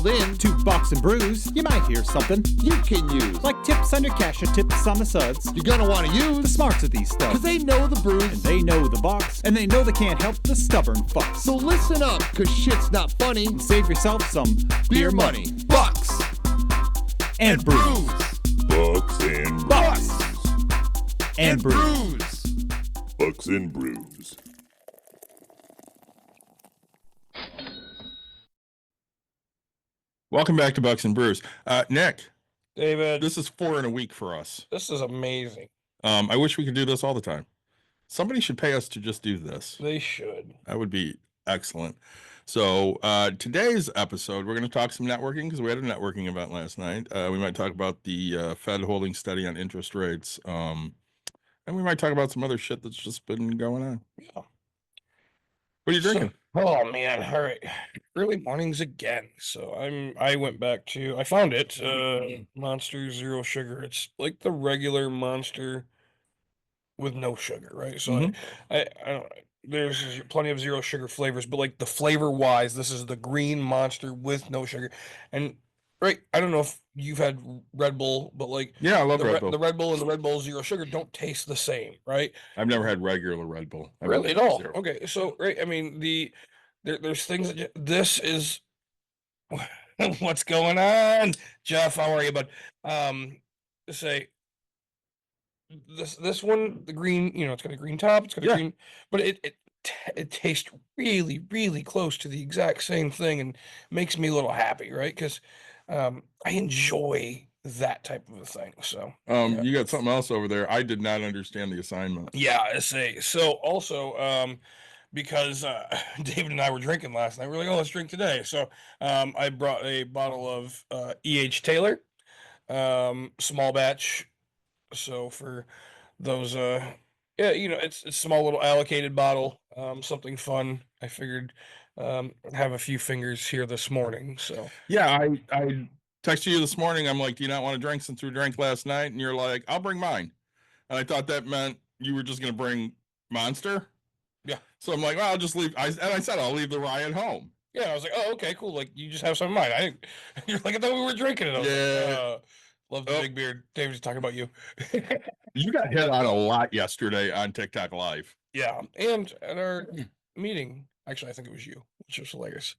called in to Box and Brews, you might hear something you can use. like tips on your cash and tips on the suds. You're gonna want to The use smarts of these stuff. because they know the brews. And they know the box, and they know they can't help the stubborn fucks. So listen up, because shit's not funny. Save yourself some Beer money. Bucks and brews. Bucks and Bucks brews. and brews. Bucks and brews. Welcome back to Bucks and Brews. Nick, David, this is 4 in a week for us. this is amazing. I wish we could do this all the time. Somebody should pay us to just do this. They should. That would be excellent. So today's episode, we're going to talk some networking because we had a networking event last night. We might talk about the Fed holding steady on interest rates. And we might talk about some other shit that's just been going on. Yeah. What are you drinking? Oh man, all right. Early mornings again. So I went back to I found it. Monster Zero Sugar. It's like the regular Monster with no sugar, right? So Mhm. I don't there's plenty of zero sugar flavors, but like the flavor wise, this is the green Monster with no sugar. And right, I don't know if you've had Red Bull, but like Yeah, I love the Red Bull. the Red Bull and the Red Bull Zero Sugar don't taste the same, right? I've never had regular Red Bull. I've Really had at all? zero. Okay, so right, I mean there's things that this is what's going on, Jeff? How are you, bud? Say this one, the green, it's got a green top, it's got a Yeah. green, but it tastes really close to the exact same thing and makes me a little happy, right? Because I enjoy that type of a thing. So yeah. You got something else over there. I did not understand the assignment. Yeah, so also because David and I were drinking last night, we were like, oh, let's drink today. So I brought a bottle of E.H. Taylor, small batch. So for those yeah, it's a small little allocated bottle, something fun. I figured have a few fingers here this morning. So Yeah, I texted you this morning. I'm like, do you not want to drink since we drank last night? And you're like, I'll bring mine. And I thought that meant you were just going to bring Monster. Yeah. So I'm like, well, I'll just leave. I said, I'll leave the rye at home. yeah, I was like, oh, okay, cool. Like you just have some of mine. I didn't, you're like, I thought we were drinking it. I was like, Yeah. love the Oh. big beard. David's talking about you. You got hit on a lot yesterday on TikTok Live. Yeah, and at our meeting, actually, I think it was you, which was hilarious.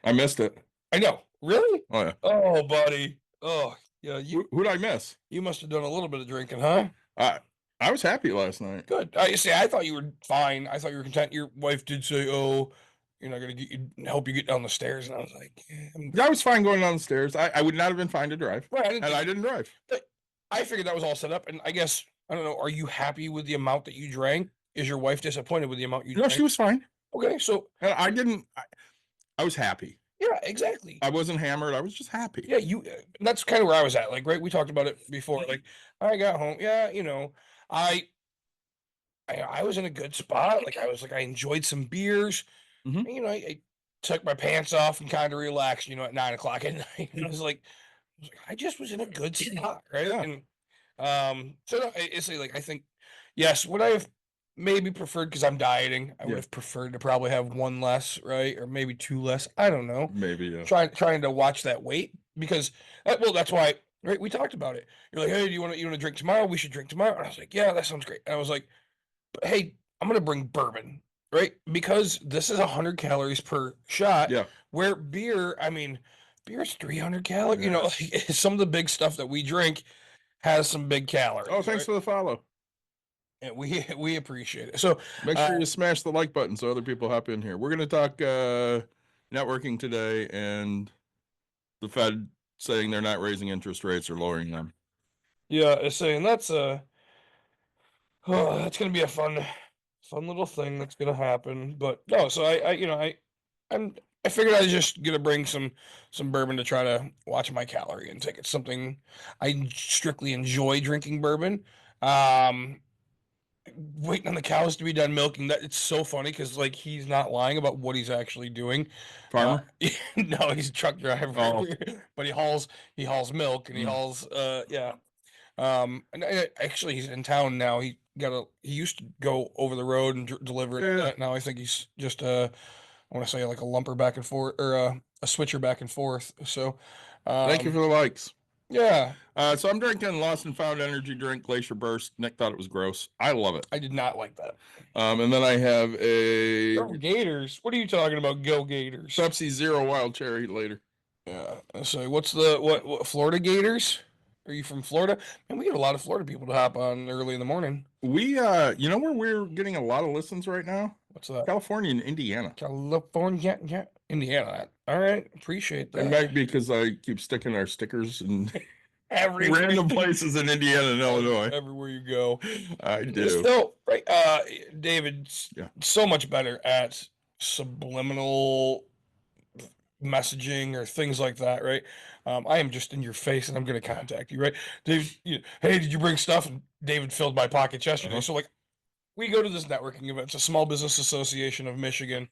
I missed it. I know. Really? Oh, yeah. Oh, buddy. Oh, yeah. Who'd I miss? You must have done a little bit of drinking, huh? I was happy last night. Good. I see. I thought you were fine. I thought you were content. Your wife did say, "Oh, you're not gonna help you get down the stairs," and I was like, yeah, I was fine going down the stairs. I would not have been fine to drive. right. And I didn't drive. I figured that was all set up, and I guess I don't know. Are you happy with the amount that you drank? Is your wife disappointed with the amount you No, drank? she was fine. Okay, so And I didn't. I was happy. yeah, exactly. I wasn't hammered. I was just happy. Yeah, that's kind of where I was at. Like, right, we talked about it before. Like, I got home. Yeah, I was in a good spot. Like, I enjoyed some beers. Mhm. And, I took my pants off and kind of relaxed. At 9 o'clock at night. And I was like, I just was in a good spot, right? Yeah. And so no, it's like I think, yes, would I have maybe preferred because I'm dieting? I would Yeah. have preferred to probably have one less, right, or maybe two less. I don't know. Maybe. Yeah. Trying to watch that weight because well, that's why, right? We talked about it. You're like, hey, do you want to drink tomorrow? We should drink tomorrow. And I was like, yeah, that sounds great. And I was like, but hey, I'm gonna bring bourbon, right? Because this is 100 calories per shot. Yeah. Where beer, I mean, beer's 300 calories. Yeah. Like, some of the big stuff that we drink has some big calories. Oh, thanks for the follow. And we appreciate it. So Make sure you smash the like button so other people hop in here. We're going to talk networking today and the Fed saying they're not raising interest rates or lowering them. yeah, it's saying that's gonna be a fun little thing that's gonna happen. But no, so I figured I was just gonna bring some bourbon to try to watch my calorie intake. It's something I strictly enjoy drinking bourbon. Waiting on the cows to be done milking. That it's so funny because like he's not lying about what he's actually doing. Farmer? No, he's a truck driver. Oh. But he hauls milk and he hauls yeah. And actually he's in town now. He used to go over the road and deliver it. Yeah. Now I think he's just I want to say like a lumper back and forth or switcher back and forth. So, Thank you for the likes. yeah, So I'm drinking Lost and Found energy drink, Glacier Burst. Nick thought it was gross. I love it. I did not like that. And then I have a Go Gators. What are you talking about? Go Gators. Pepsi Zero Wild Cherry later. Yeah. So what's the what Florida Gators? Are you from Florida? And we get a lot of Florida people to hop on early in the morning. We you know where we're getting a lot of listens right now? What's that? California and Indiana. California, yeah, Indiana. All right, appreciate that. It might be because I keep sticking our stickers in Everywhere random you- places in Indiana and Illinois. Everywhere you go. I do. So, right, David's Yeah. so much better at subliminal messaging or things like that, right? I am just in your face and I'm going to contact you, right? Dave, hey, did you bring stuff? And David filled my pockets yesterday. Uh-huh. So, like, we go to this networking event. It's a Small Business Association of Michigan.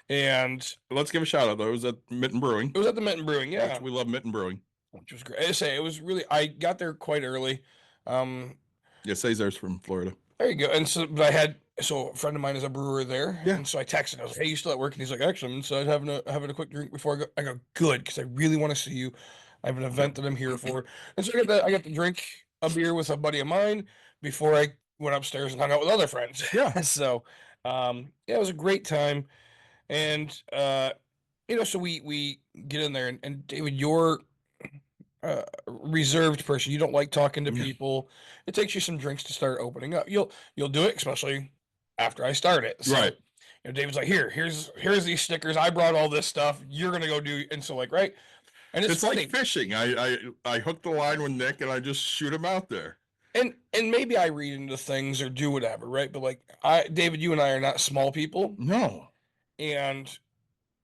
And Let's give a shout out though. It was at Mitten Brewing. it was at the Mitten Brewing, yeah. We love Mitten Brewing. Which was great. I say it was really. I got there quite early. Yeah, Cesar's from Florida. There you go. And so, but I had a friend of mine is a brewer there. Yeah. And so I texted. I was like, "Hey, you still at work?" And he's like, "Actually, I'm inside having a quick drink before I go." I go, "Good," because I really want to see you. I have an event that I'm here for. And so I got to drink a beer with a buddy of mine before I went upstairs and hung out with other friends. Yeah. So, yeah, it was a great time. And so we get in there, and David, you're reserved person. You don't like talking to Yeah. people. It takes you some drinks to start opening up. You'll do it, especially after I start it. So, Right. David's like, here's these stickers. I brought all this stuff. You're gonna go do, and so like, right. And it's It's funny. like fishing. I hook the line with Nick and I just shoot him out there. And maybe I read into things or do whatever, right? But like David, you and I are not small people. No. And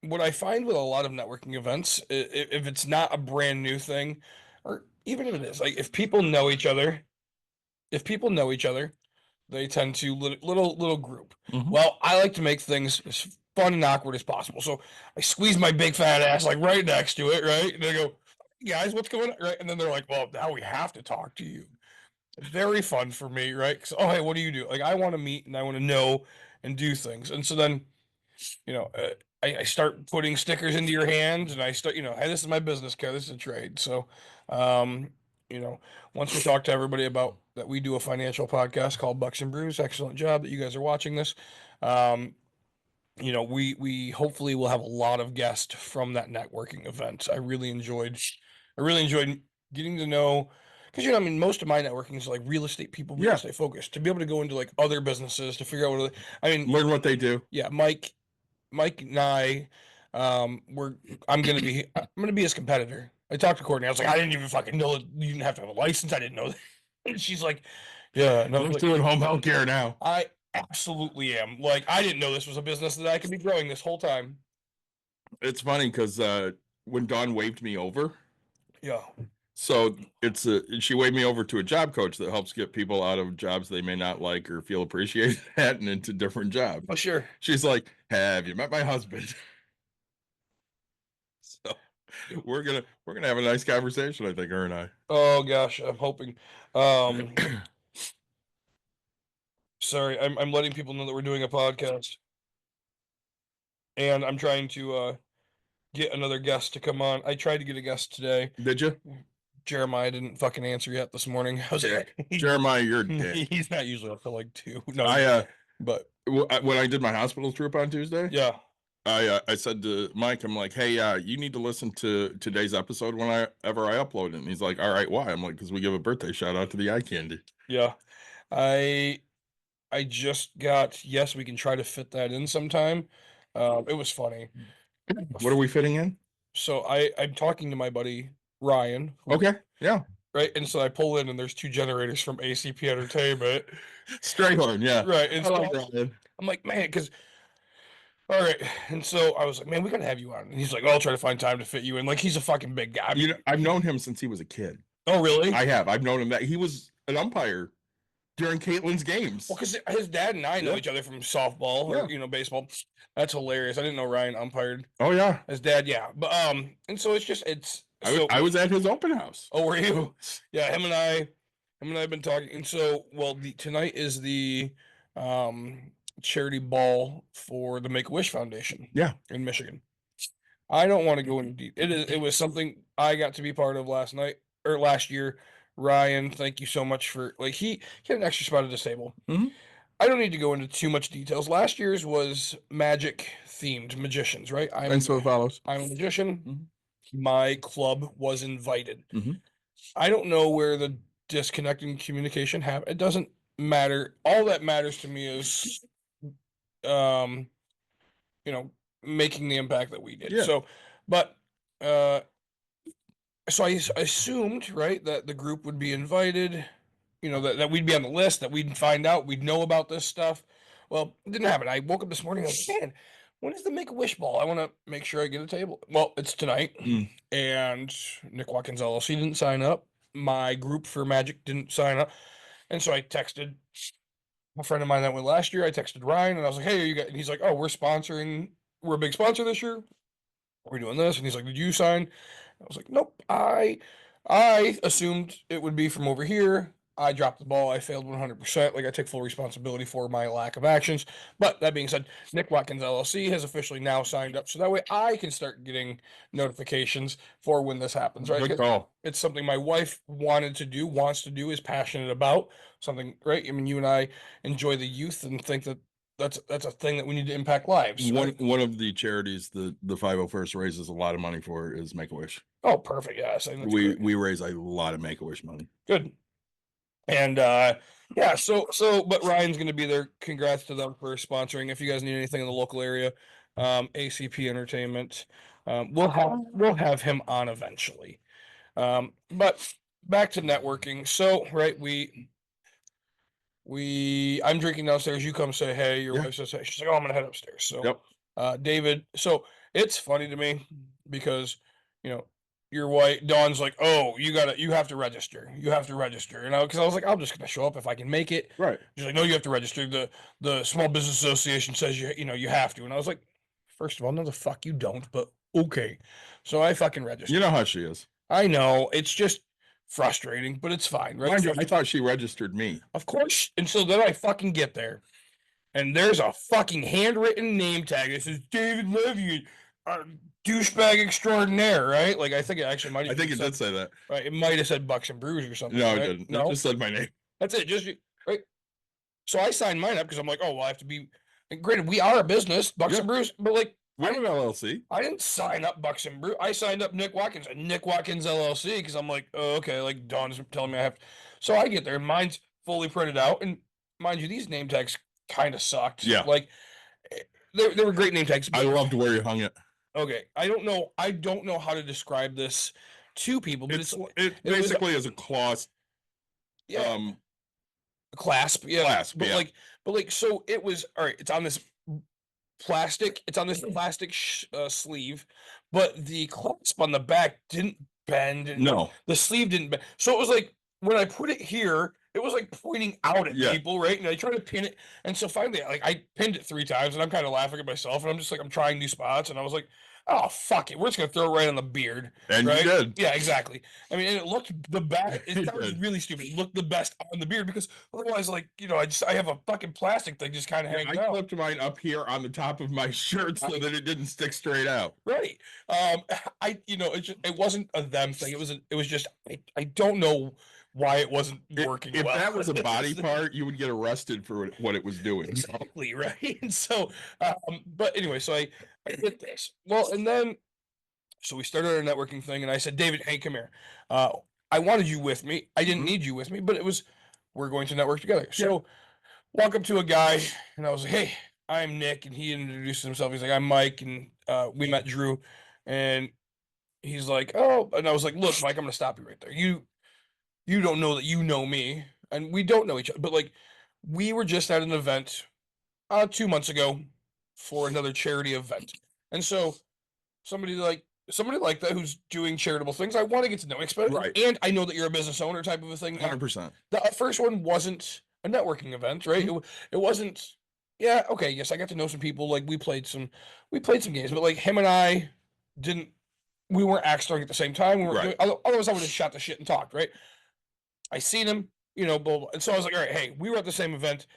what I find with a lot of networking events, if it's not a brand new thing, or even if it is, like if people know each other, they tend to little group. Mhm. Well, I like to make things as fun and awkward as possible. So I squeeze my big fat ass like right next to it, right? And they go, "Hey guys, what's going on?" Right? And then they're like, "Well, now we have to talk to you." Very fun for me, right? 'Cause, oh, hey, what do you do? Like I want to meet and I want to know and do things. And so then, I start putting stickers into your hands and I start, hey, this is my business card. This is a trade. So, once we talk to everybody about that, we do a financial podcast called Bucks and Brews. Excellent job that you guys are watching this. We hopefully will have a lot of guests from that networking event. I really enjoyed getting to know, because most of my networking is like real estate people, real Yeah. estate focused. To be able to go into like other businesses to figure out Learn what they do. yeah, Mike and I, I'm gonna be his competitor. I talked to Courtney. I was like, I didn't even fucking know that you didn't have to have a license. I didn't know that. And she's like, yeah, no, I'm like, doing home health care now. I absolutely am. Like, I didn't know this was a business that I could be growing this whole time. It's funny because when Dawn waved me over, Yeah. so she waved me over to a job coach that helps get people out of jobs they may not like or feel appreciated at and into different jobs. Oh, sure. She's like, "Have you met my husband?" So we're gonna have a nice conversation, I think, her and I. Oh gosh, I'm hoping. Sorry, I'm letting people know that we're doing a podcast, and I'm trying to get another guest to come on. I tried to get a guest today. Did you? Jeremiah didn't fucking answer yet this morning. I was like, Jeremiah, you're a dick. he's not usually up till like 2. No, but When I did my hospital trip on Tuesday, yeah. I said to Mike, I'm like, "Hey, you need to listen to today's episode whenever I upload it." And he's like, "All right, why?" I'm like, "Because we give a birthday shout out to the eye candy." Yeah. I just got, yes, we can try to fit that in sometime. It was funny. What are we fitting in? So I'm talking to my buddy Ryan. Okay, yeah, Right. And so I pull in and there's 2 generators from ACP Entertainment. Strayhorn, yeah. Right. And I so like that. I'm like, man, because all right. And so I was like, man, we gotta have you on. And he's like, oh, I'll try to find time to fit you in. Like, he's a fucking big guy. I've known him since he was a kid. Oh, really? I have. I've known him that he was an umpire during Caitlin's games. Well, because his dad and I know Yeah. each other from softball or baseball. That's hilarious. I didn't know Ryan umpired. Oh yeah, His dad, yeah. But and so it's I was at his open house. Oh, were you? Yeah, him and I have been talking. And so, well, tonight is the charity ball for the Make-A-Wish Foundation. Yeah. In Michigan. I don't want to go into deep. It was something I got to be part of last night or last year. Ryan, thank you so much for like he had an extra spot at this table. Mhm. I don't need to go into too much details. Last year's was magic themed magicians, right? And so it follows. I'm a magician. Mhm. My club was invited. Mhm. I don't know where the disconnect in communication happened. It doesn't matter. All that matters to me is um you know, making the impact that we did. Yeah. So, but uh, so I assumed, right, that the group would be invited, you know, that we'd be on the list, that we'd find out, we'd know about this stuff. Well, it didn't happen. I woke up this morning, I was like, man, when is the Make a Wish ball? I want to make sure I get a table. Well, it's tonight, Mm. and Nick Watkins LLC didn't sign up. My group for Magic didn't sign up, and so I texted a friend of mine that went last year. I texted Ryan, and I was like, "Hey, are you guys?" And he's like, "Oh, we're sponsoring. We're a big sponsor this year. We're doing this." And he's like, "Did you sign?" I was like, "Nope. I assumed it would be from over here. I dropped the ball. I failed 100%. Like I take full responsibility for my lack of actions." But that being said, Nick Watkins LLC has officially now signed up, so that way I can start getting notifications for when this happens. Right? Good call. It's something my wife wanted to do, wants to do, is passionate about. Something, right? I mean, you and I enjoy the youth and think that that's a thing that we need to impact lives. One of the charities the 501st raises a lot of money for is Make a Wish. Oh, perfect. Yes, I think that's great. We raise a lot of Make a Wish money. Good. And yeah, so but Ryan's going to be there. Congrats to them for sponsoring. If you guys need anything in the local area, ACP Entertainment, we'll have him on eventually. But back to networking. So right, I'm drinking downstairs. You come say hey. Your Yeah. wife says hey. She's like, oh, I'm gonna head upstairs. So Yep. David. So it's funny to me because you know your wife Dawn's like, oh, you have to register. You have to register. And because I was like, I'm just gonna show up if I can make it. Right. She's like, no, you have to register. The Small Business Association says you have to. And I was like, first of all, no, the fuck you don't. But okay. So I fucking registered. You know how she is. I know it's just frustrating, but it's fine, right? Mind you, I thought she registered me. Of course. And so then I fucking get there, and there's a fucking handwritten name tag that says David Levy, douchebag extraordinaire, right? Like I think it actually might. I think it did say that. Right. It might have said Bucks and Brews or something. No, right? it didn't. No, It just said my name. that's it. Just right. So I signed mine up because I'm like, oh well, I have to be. And granted, we are a business, Bucks and Brews, but like. We're an LLC. I didn't sign up Bucks and Brew. I signed up Nick Watkins LLC because I'm like, oh, okay, like Dawn's telling me I have to. So I get there and mine's fully printed out. And mind you, these name tags kind of sucked. Yeah. Like they were great name tags. I loved where you hung it. Okay. I don't know how to describe this to people, but It basically is a cloth. Yeah. Clasp. Yeah. Clasp. But yeah. like, so it was, all right, it's on this plastic sleeve, but the clasp on the back didn't bend. No. The sleeve didn't bend. So it was like when I put it here, it was like pointing out at people, right? And I tried to pin it. And so finally, like I pinned it 3 times and I'm kind of laughing at myself. And I'm just like, I'm trying new spots. And I was like, oh, fuck it. We're just going to throw it right on the beard. And right? you did. Yeah, exactly. I mean, and it looked the best. That was really stupid. It looked the best on the beard because otherwise, like, you know, I have a fucking plastic thing just kind of hanging out. I clipped mine up here on the top of my shirt so that it didn't stick straight out. Right. It wasn't a them thing. It was just, I don't know why it wasn't working If well. that was a body part, you would get arrested for what it was doing. Exactly, right? And so, but anyway, so I did this. Well, and then, so we started our networking thing, and I said, David, hey, come here. I wanted you with me. I didn't need you with me, but we're going to network together. So, walk up to a guy, and I was like, hey, I'm Nick, and he introduced himself. He's like, I'm Mike, and we met Drew, and he's like, oh, and I was like, look, Mike, I'm going to stop you right there. You don't know that you know me, and we don't know each other, but like we were just at an event 2 months ago for another charity event. And so somebody like that who's doing charitable things, I want to get to know, Right. And I know that you're a business owner type of a thing. 100%. The first one wasn't a networking event, right? Mm-hmm. It wasn't. Yeah, okay, yes, I got to know some people. Like we played some games, but like him and I we weren't act starting at the same time. We weren't otherwise I would have shot the shit and talked, right? I seen him, blah, blah. And so I was like, all right, hey, we were at the same event.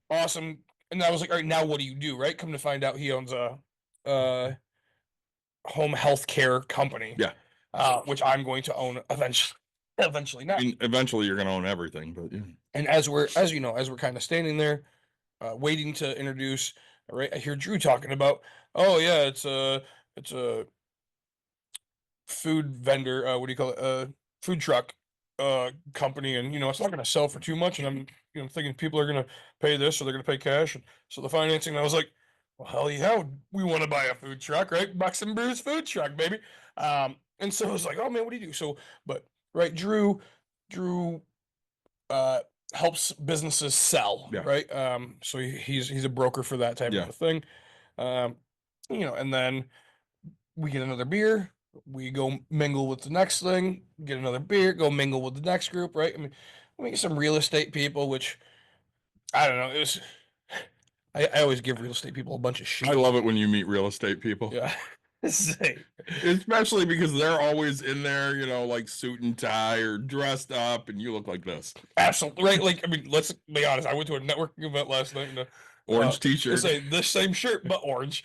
Awesome. And I was like, all right, now what do you do, right? Come to find out he owns a home health care company. Yeah. Which I'm going to own eventually. Eventually, not. Eventually, you're going to own everything, but yeah. And as we're kind of standing there, waiting to introduce, right? I hear Drew talking about, oh yeah, it's a food vendor. What do you call it? Food truck company, and it's not going to sell for too much. And I'm thinking people are going to pay this, or they're going to pay cash. And so the financing, and I was like, well, hell yeah, we want to buy a food truck, right? Bucks and Brews food truck, baby. And so I was like, oh man, what do you do? So, but right, Drew helps businesses sell, Yeah. right? So he's a broker for that type Yeah. of a thing. And then we get another beer, we go mingle with the next thing, get another beer, go mingle with the next group, right? I mean, we get some real estate people, which I don't know. It was I always give real estate people a bunch of shit. I love it when you meet real estate people. Yeah. Especially because they're always in there, like suit and tie or dressed up, and you look like this. Absolutely. Right. Like, I mean, let's be honest. I went to a networking event last night and Orange t-shirt. Say the same shirt, but orange.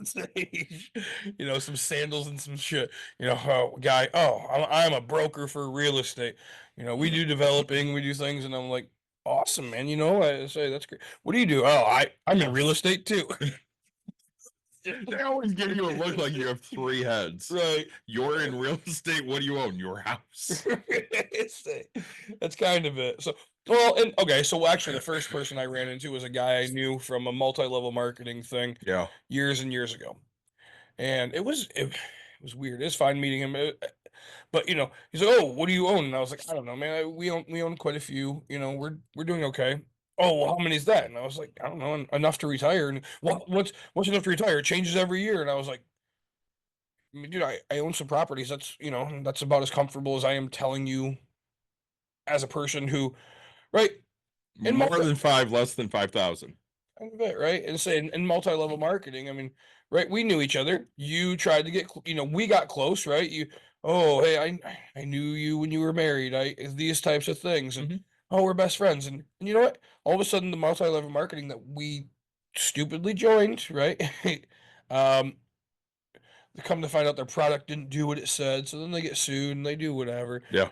Some sandals and some shit. Guy, I'm a broker for real estate. We do developing, we do things, and I'm like, awesome, man. I say that's great. What do you do? Oh, I'm in real estate too. They always give you a look like you have three heads. Right. You're in real estate. What do you own? Your house. That's kind of it. So, well, and okay. So actually, the first person I ran into was a guy I knew from a multi-level marketing thing. Yeah. Years and years ago, and it was weird. It's fine meeting him, but he's like, "Oh, what do you own?" And I was like, "I don't know, man. We own quite a few. We're doing okay." Oh, well, how many is that? And I was like, I don't know, enough to retire. And what's enough to retire? It changes every year. And I was like, I mean, dude, I own some properties. That's that's about as comfortable as I am telling you as a person who, right? More than 5, less than 5,000. Right. And say in multi-level marketing, I mean, right, we knew each other. You tried to get, we got close, right? Hey, I knew you when you were married. These types of things. And we're best friends. And you know what? All of a sudden, the multi-level marketing that we stupidly joined, right? They come to find out their product didn't do what it said, so then they get sued and they do whatever. Yeah.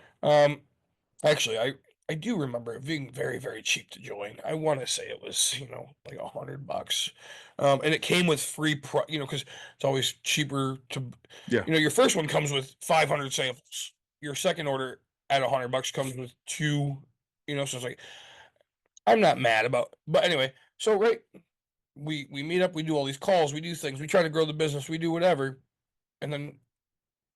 Actually, I do remember it being very, very cheap to join. I want to say it was, like $100. And it came with free because it's always cheaper to, your first one comes with 500 samples. Your second order at $100 comes with 2, so it's like, I'm not mad about, but anyway, so right, we meet up, we do all these calls, we do things, we try to grow the business, we do whatever, and then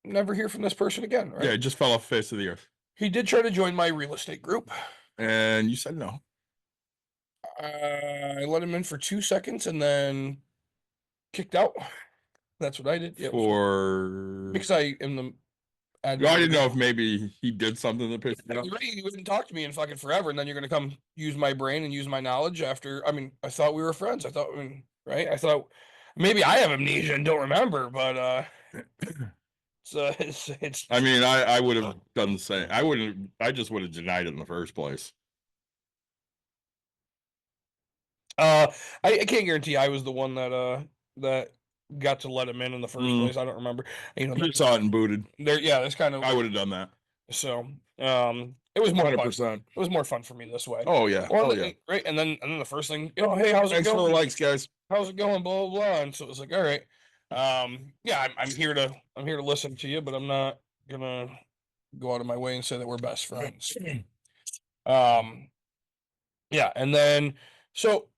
never hear from this person again, right? Yeah, it just fell off the face of the earth. He did try to join my real estate group. And you said no. I let him in for 2 seconds and then kicked out. That's what I did. Yeah, because I am the admin. No, I didn't know if maybe he did something that pissed me off. You wouldn't talk to me in fucking forever, and then you're gonna come use my brain and use my knowledge after. I mean, I thought we were friends. I thought maybe I have amnesia and don't remember, but it's. I mean, I would have done the same. I just would have denied it in the first place. I can't guarantee I was the one that got to let him in the first place. I don't remember. You saw it and booted. That's kind of. I would have done that. So, it was more 100%. fun. It was more fun for me this way. Oh yeah. Right. And then the first thing, hey, how's it Thanks going? for the likes, guys. How's it going? Blah blah blah. And so it was like, all right, I'm here to listen to you, but I'm not gonna go out of my way and say that we're best friends. And then so.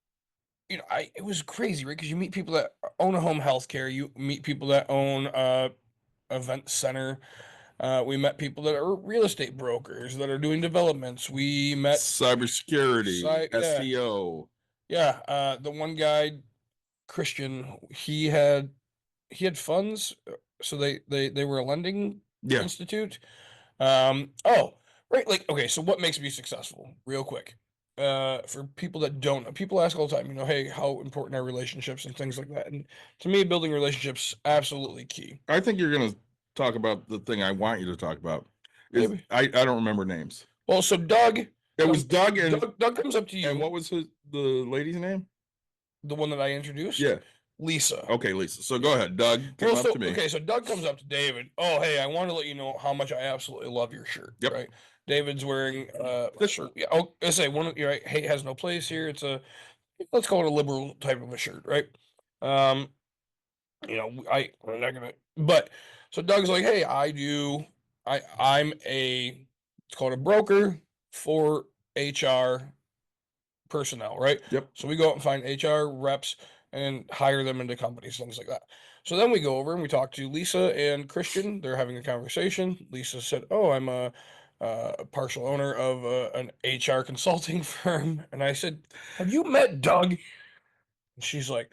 It was crazy, right? Because you meet people that own a home health care. You meet people that own event center. We met people that are real estate brokers that are doing developments. We met cybersecurity, SEO. Yeah, the one guy, Christian, he had funds, so they were a lending institute. Right, like okay, so what makes me successful? Real quick. For people that don't know, people ask all the time, hey, how important are relationships and things like that. And to me, building relationships absolutely key. I think you're gonna talk about the thing I want you to talk about. I don't remember names. Well, so Doug. It was Doug and Doug comes up to you. And what was the lady's name? The one that I introduced? Yeah. Lisa. Okay, Lisa. So go ahead, Doug. Come up to me. Okay, so Doug comes up to David. Oh, hey, I want to let you know how much I absolutely love your shirt. Yep. Right. David's wearing This shirt. Yeah. Oh, I say one. You're right. Hate has no place here. It's a, let's call it a liberal type of a shirt, right? Um, we're not gonna. But so Doug's like, hey, I'm a, it's called a broker for HR personnel, right? Yep. So we go out and find HR reps and hire them into companies, things like that. So then we go over and we talk to Lisa and Christian. They're having a conversation. Lisa said, "Oh, I'm a partial owner of an HR consulting firm," and I said, "Have you met Doug?" And she's like,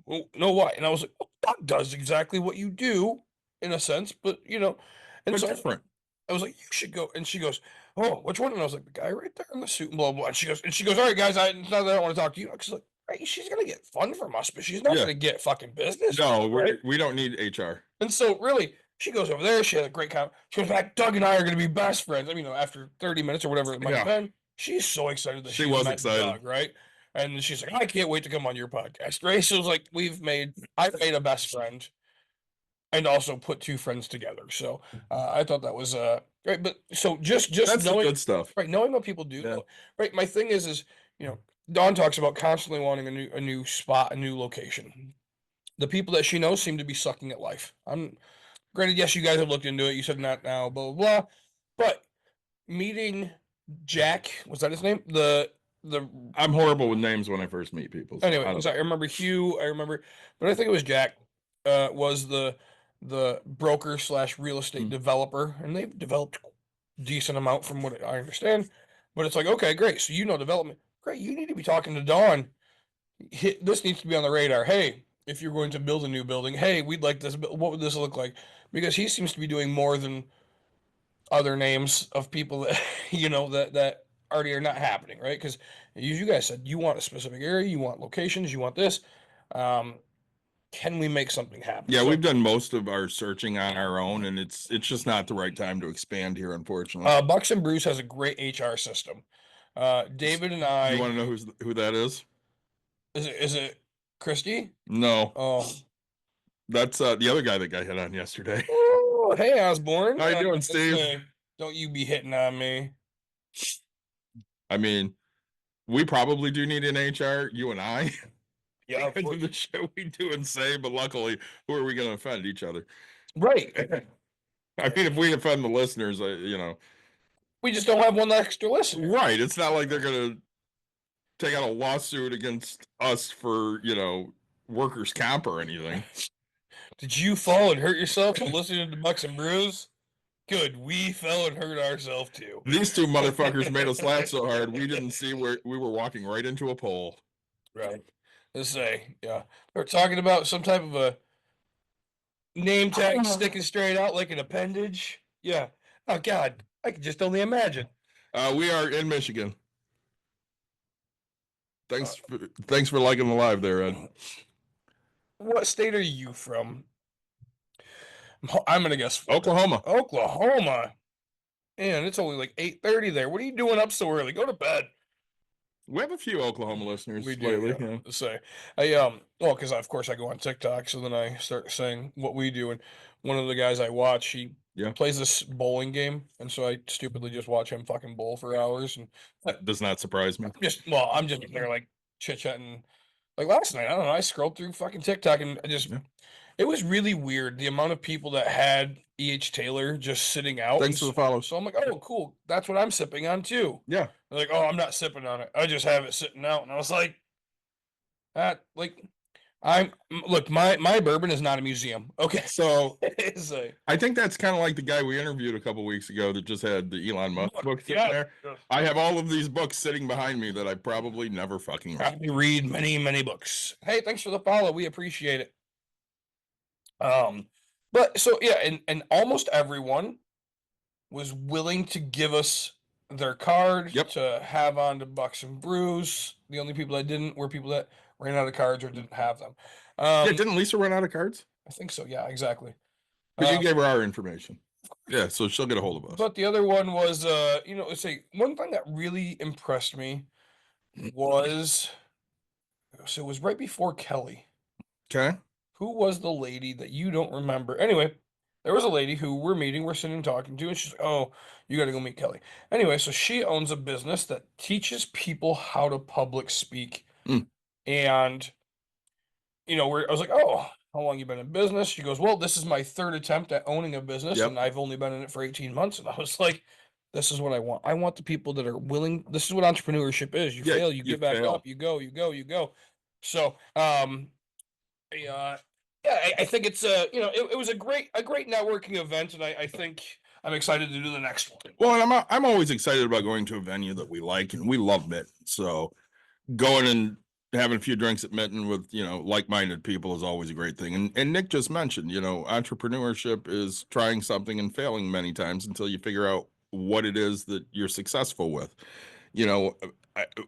"Well, no, why?" And I was like, "Well, Doug does exactly what you do, in a sense, but and But so different. I was like, you should go. And she goes, oh, which one? And I was like, the guy right there in the suit and blah, blah. And she goes, all right, guys, it's not that I don't want to talk to you. She's like, right, she's going to get fun from us, but she's not Yeah. going to get fucking business. No, right? we don't need HR. And so really, she goes over there. She had a great comment. She goes back, Doug and I are going to be best friends. I mean, after 30 minutes or whatever it might have been, she's so excited that She she was met excited. Doug, right? And she's like, I can't wait to come on your podcast, right? So it was like, I've made a best friend and also put two friends together. So I thought that was right. But so just That's the knowing good stuff. right, knowing what people do, Yeah. right. My thing is Dawn talks about constantly wanting a new spot, a new location. The people that she knows seem to be sucking at life. I'm granted, yes, you guys have looked into it. You said not now, blah blah blah. But meeting Jack, was that his name? The I'm horrible with names when I first meet people. So Anyway, I remember Hugh. I remember, but I think it was Jack. Was the broker slash real estate developer, and they've developed decent amount from what I understand. But it's like, okay, great. So development, great. You need to be talking to Dawn. This needs to be on the radar. Hey, if you're going to build a new building, hey, we'd like this. What would this look like? Because he seems to be doing more than other names of people that that already are not happening, right? Because you guys said you want a specific area, you want locations, you want this. Can we make something happen? Yeah, we've done most of our searching on our own, and it's just not the right time to expand here, unfortunately. Bucks and Brews has a great HR system. David and I. You want to know who that is? Is it Christy? No. Oh, that's the other guy that got hit on yesterday. Oh, hey Osborne. How you doing, Steve? Don't you be hitting on me. I mean, we probably do need an HR, you and I. Yeah, do the show we do and say, but luckily, who are we going to offend? Each other, right? I mean, if we offend the listeners, we just don't have one extra listener, right? It's not like they're going to take out a lawsuit against us for workers' comp or anything. Did you fall and hurt yourself while listening to Bucks and Brews? Good, we fell and hurt ourselves too. These two motherfuckers made us laugh so hard we didn't see where we were walking right into a pole. Right. Let's say, yeah. We're talking about some type of a name tag sticking straight out like an appendage. Yeah. Oh God, I can just only imagine. We are in Michigan. Thanks for liking the live there, Ed. What state are you from? I'm gonna guess Oklahoma. Oklahoma. Man, it's only like 8:30 there. What are you doing up so early? Go to bed. We have a few Oklahoma listeners We do, lately. yeah. Yeah. Say, well, because of course I go on TikTok, so then I start saying what we do, and one of the guys I watch, he plays this bowling game, and so I stupidly just watch him fucking bowl for hours, and that does not surprise me. I'm just there like chit chatting. Like last night, I don't know, I scrolled through fucking TikTok, and it was really weird the amount of people that had E.H. Taylor just sitting out. Thanks for the follow. So I'm like, oh, cool. That's what I'm sipping on too. Yeah. They're like, oh, I'm not sipping on it. I just have it sitting out. And I was like, my bourbon is not a museum. Okay. So I think that's kind of like the guy we interviewed a couple weeks ago that just had the Elon Musk book sitting there. Yeah. I have all of these books sitting behind me that I probably never fucking read. I read many, many books. Hey, thanks for the follow. We appreciate it. But so yeah, and almost everyone was willing to give us their card to have on to Bucks and Brews. The only people that didn't were people that ran out of cards or didn't have them. Didn't Lisa run out of cards? I think so. Yeah, exactly. But you gave her our information. Yeah, so she'll get a hold of us. But the other one was, let's say one thing that really impressed me was, so it was right before Kelly. Okay. Who was the lady that you don't remember? Anyway, there was a lady who we're sitting and talking to, and she's like, "Oh, you got to go meet Kelly." Anyway, so she owns a business that teaches people how to public speak, Mm. and I was like, "Oh, how long you been in business?" She goes, "Well, this is my third attempt at owning a business, Yep. and I've only been in it for 18 months." And I was like, "This is what I want. I want the people that are willing. This is what entrepreneurship is. You Yeah, fail, you you get back fail. up, you go, you go, you go." So, yeah, I think it's it was a great networking event, and I think I'm excited to do the next one. Well, and I'm always excited about going to a venue that we like, and we love Mitten. So going and having a few drinks at Mitten with like-minded people is always a great thing. And Nick just mentioned, entrepreneurship is trying something and failing many times until you figure out what it is that you're successful with.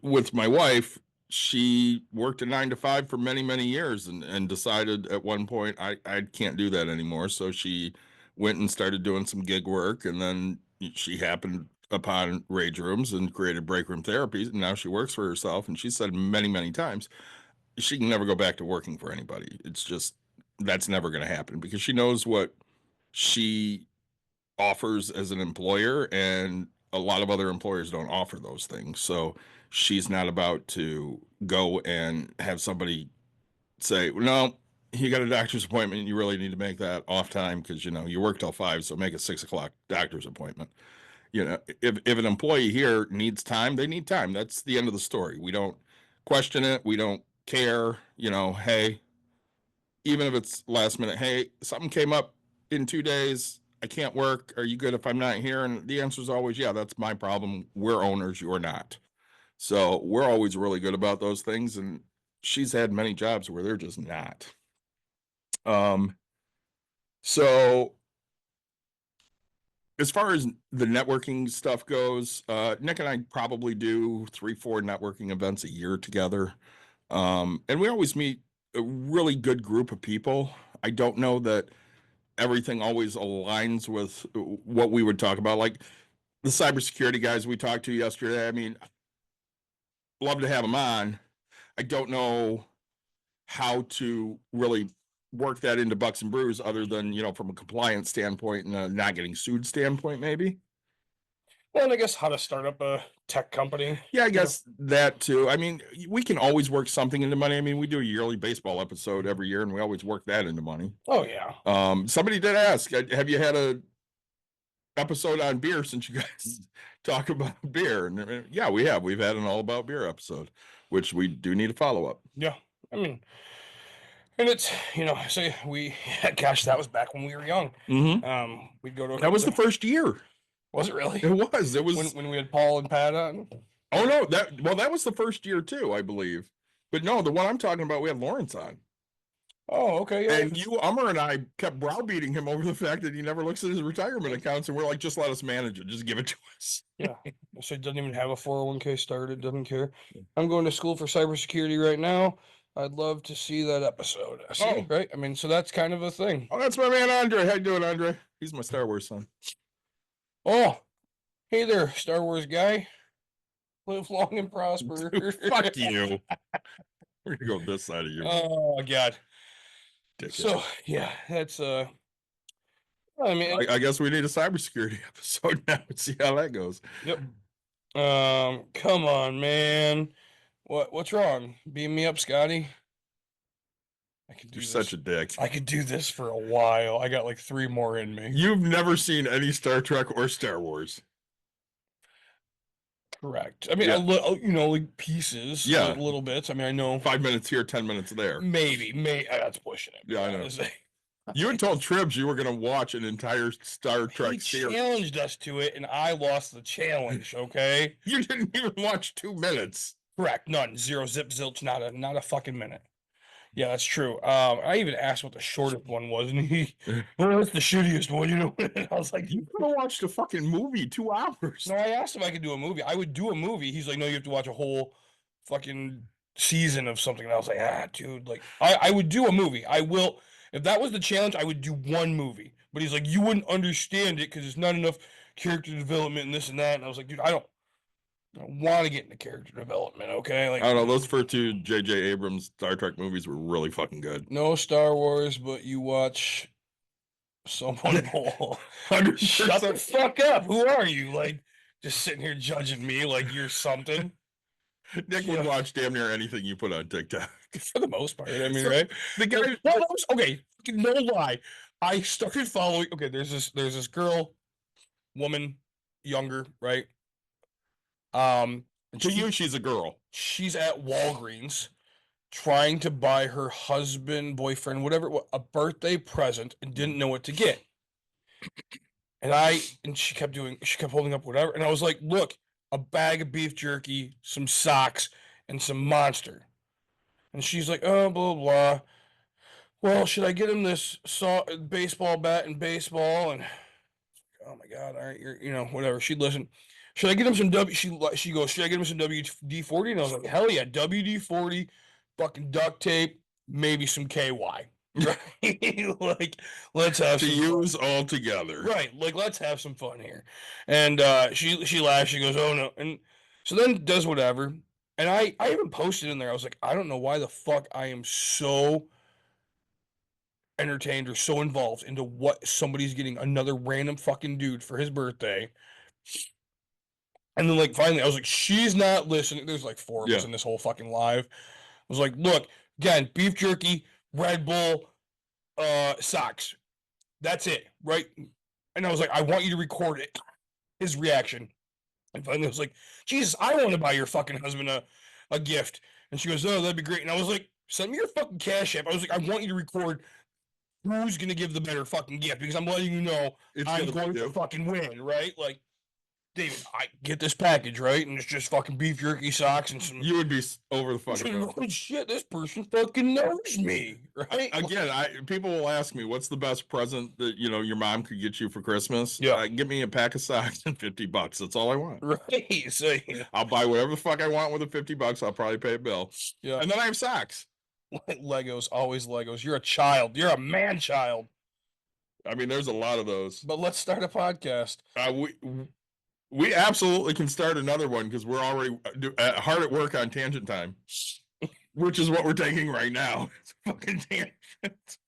With my wife, she worked a 9 to 5 for many, many years and decided at one point I can't do that anymore. So she went and started doing some gig work, and then she happened upon Rage Rooms and created Break Room Therapies, and now she works for herself. And she said many, many times she can never go back to working for anybody. It's just that's never going to happen because she knows what she offers as an employer, and a lot of other employers don't offer those things. So she's not about to go and have somebody say, no, you got a doctor's appointment, you really need to make that off time because you work till 5, so make a 6 o'clock doctor's appointment. If an employee here needs time, they need time. That's the end of the story. We don't question it, we don't care. Hey, even if it's last minute, hey, something came up in 2 days, I can't work. Are you good if I'm not here? And the answer is always, yeah, that's my problem. We're owners, you're not. So we're always really good about those things. And she's had many jobs where they're just not. So as far as the networking stuff goes, Nick and I probably do 3-4 networking events a year together. And we always meet a really good group of people. I don't know that everything always aligns with what we would talk about. Like the cybersecurity guys we talked to yesterday, I mean, love to have them on. I don't know how to really work that into Bucks and Brews other than, from a compliance standpoint and a not getting sued standpoint, maybe. Well, and I guess how to start up a tech company. Yeah, I guess that too. I mean, we can always work something into money. I mean, we do a yearly baseball episode every year, and we always work that into money. Oh yeah. Somebody did ask, have you had a episode on beer since you guys talk about beer? And yeah, we have. We've had an all about beer episode, which we do need a follow up. Yeah. I mean, and it's say gosh, that was back when we were young. Mm-hmm. We'd go to that was the first year. Was it really? It was when we had Paul and Pat on. Oh no, that was the first year too, I believe. But no, the one I'm talking about, we had Lawrence on. Oh, okay. Yeah. And Ummer and I kept browbeating him over the fact that he never looks at his retirement accounts, and we're like, just let us manage it, just give it to us. Yeah. So he doesn't even have a 401k started, doesn't care. I'm going to school for cybersecurity right now. I'd love to see that episode. See, right? I mean, so that's kind of a thing. Oh, that's my man Andre. How you doing, Andre? He's my Star Wars son. Oh, hey there, Star Wars guy. Live long and prosper. Fuck you. We're gonna go this side of you. Oh God. Dickhead. So yeah, that's I mean, I guess we need a cybersecurity episode now and see how that goes. Yep. Come on, man. What's wrong? Beam me up, Scotty. I could do You're this. such a dick. I could do this for a while. I got like 3 more in me. You've never seen any Star Trek or Star Wars. Correct. I mean, Yeah. like pieces. Yeah. Like little bits. I mean, I know 5 minutes here, 10 minutes there. maybe. That's pushing it. Yeah, I know. You had told Tribs you were going to watch an entire Star Trek He series. challenged us to it, and I lost the challenge. Okay. You didn't even watch 2 minutes. Correct. None. Zero. Zip. Zilch. Not a fucking minute. Yeah, that's true. I even asked what the shortest one was, and he, well, that's the shittiest one, I was like, You could have watched a fucking movie 2 hours. no, I asked if I could do a movie. I would do a movie. He's like, no, you have to watch a whole fucking season of something. And I was like, dude, like, I would do a movie. I will. If that was the challenge, I would do one movie. But he's like, you wouldn't understand it because there's not enough character development and this and that. And I was like, dude, I don't. I want to get into character development, okay? Like, I don't know. Those first two J.J. Abrams Star Trek movies were really fucking good. no Star Wars, but you watch someone bowl. 100%. Shut the fuck up. Who are you? Like, just sitting here judging me like you're something. Nick would watch damn near anything you put on TikTok. For the most part, I mean, So, right? The guy, Okay, no lie. I started following. Okay, there's this girl, woman, younger, right? And to you, she's a girl. she's at Walgreens trying to buy her husband, boyfriend, whatever, a birthday present and didn't know what to get. And she kept holding up whatever. And I was like, look, a bag of beef jerky, some socks, and some Monster. And she's like, oh, blah, blah. Well, should I get him this baseball bat and baseball? And oh my God, all right, whatever. She'd listen. Should I get him some she goes, should I get him some WD-40? And I was like, hell yeah, WD-40, fucking duct tape, maybe some KY. Right? Like, let's have To some use all together. right. Like, let's have some fun here. And she laughs, she goes, oh no. And so then does whatever. And I even posted in there, I was like, I don't know why the fuck I am so entertained or so involved into what somebody's getting another random fucking dude for his birthday. And then, like, finally, I was like, she's not listening. There's like four of us Yeah. in this whole fucking live. I was like, look, again, beef jerky, Red Bull, socks. That's it, right? And I was like, I want you to record it. His reaction. And finally, I was like, Jesus, I want to buy your fucking husband a gift. And she goes, oh, that'd be great. And I was like, send me your fucking Cash App. I was like, I want you to record who's gonna give the better fucking gift because I'm letting you know I'm going to fucking win, right? Like, David, I get this package, right? And it's just fucking beef jerky, socks, and some. You would be over the fucking moon. Oh shit, this person fucking knows me, right? Again, people will ask me, what's the best present that your mom could get you for Christmas? Yeah. Give me a pack of socks and $50. That's all I want. Right. So I'll buy whatever the fuck I want with the $50. I'll probably pay a bill. yeah. And then I have socks. Legos, always Legos. You're a child. You're a man child. I mean, there's a lot of those. But let's start a podcast. We absolutely can start another one because we're already hard at work on tangent time, which is what we're taking right now. It's fucking tangent.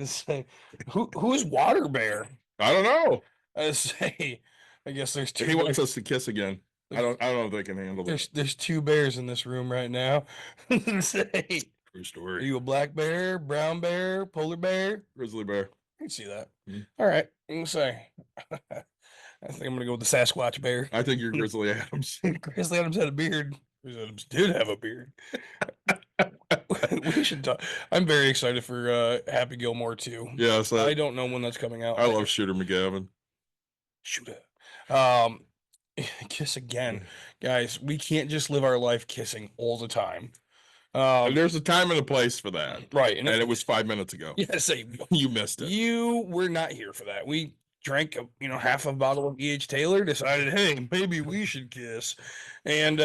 Say, who is Water Bear? I don't know. I guess there's two. He wants us to kiss again. I don't know if they can handle that. There's two bears in this room right now. Say, True are story. you a black bear, brown bear, polar bear? Grizzly bear. I can see that. Mhm. All right, I'm gonna say. I think I'm gonna go with the Sasquatch bear. I think you're Grizzly Adams. Grizzly Adams had a beard. Grizzly Adams did have a beard. We should talk. I'm very excited for Happy Gilmore 2. Yeah, so I don't know when that's coming out. I love Shooter McGavin. Shoot it. Kiss again. Guys, we can't just live our life kissing all the time. There's a time and a place for that. Right. And it was 5 minutes ago. Yeah, say You missed it. you were not here for that. We drank half a bottle of E.H. Taylor, decided, hey, maybe we should kiss. And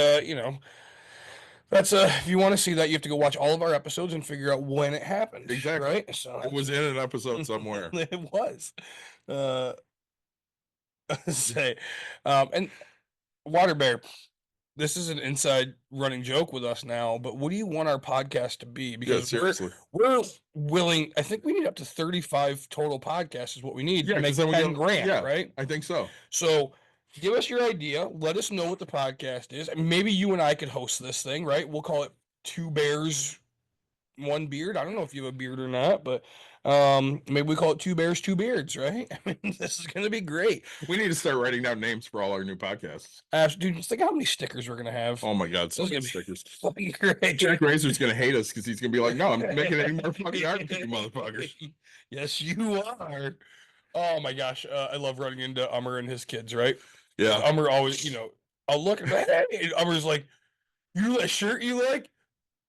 that's if you want to see that, you have to go watch all of our episodes and figure out when it happened. Exactly. Right? So It was in an episode somewhere. it was. Say, and Water Bear, this is an inside running joke with us now, but what do you want our podcast to be? Yeah, Because seriously. we're willing, I think we need up to 35 total podcasts is what we need Yeah, to make 'cause then we 10 get- grand, yeah. right? I think so. So give us your idea. Let us know what the podcast is. And maybe you and I could host this thing, right? We'll call it Two Bears, One Beard. I don't know if you have a beard or not, but maybe we call it Two Bears, Two Beards, right? I mean, this is going to be great. We need to start writing down names for all our new podcasts. Dude, just think how many stickers we're going to have. Oh my God, so Those are many gonna be stickers. fucking great. Jack Razor's gonna hate us because he's gonna be like, "No, I'm making any more fucking art for you motherfuckers." Yes, you are. Oh my gosh, I love running into Ummer and his kids, right? Yeah, Ummer always, I'll look at that. And Ummer's like, "You that shirt you like?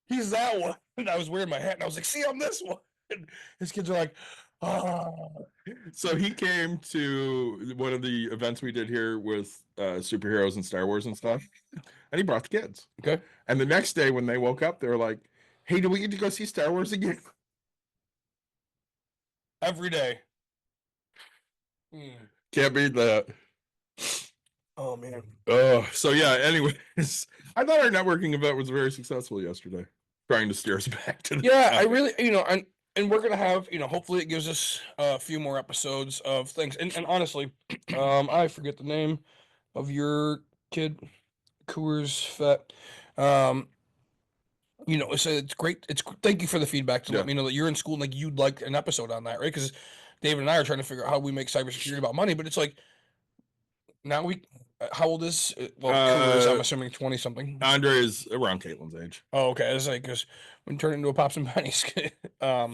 He's that one." And I was wearing my hat, and I was like, "See, I'm this one." And his kids are like, "Oh." so he came to one of the events we did here with superheroes and Star Wars and stuff, and he brought the kids. Okay. And the next day when they woke up, they were like, "Hey, do we get to go see Star Wars again?" Every day. Can't beat that. Oh man. So yeah, anyways, I thought our networking event was very successful yesterday. Trying to steer us back to the Yeah, I topic. really, and we're gonna have, hopefully it gives us a few more episodes of things. And honestly, I forget the name of your kid, Coors Fat. Um, so it's great. Thank you for the feedback to Yeah. let me know that you're in school and like you'd like an episode on that, right? Because David and I are trying to figure out how we make cybersecurity about money, but it's like now how old is Coors? I'm assuming 20 something. Andre is around Caitlin's age. Oh, okay. It's like because when turn into a pops and pennies. I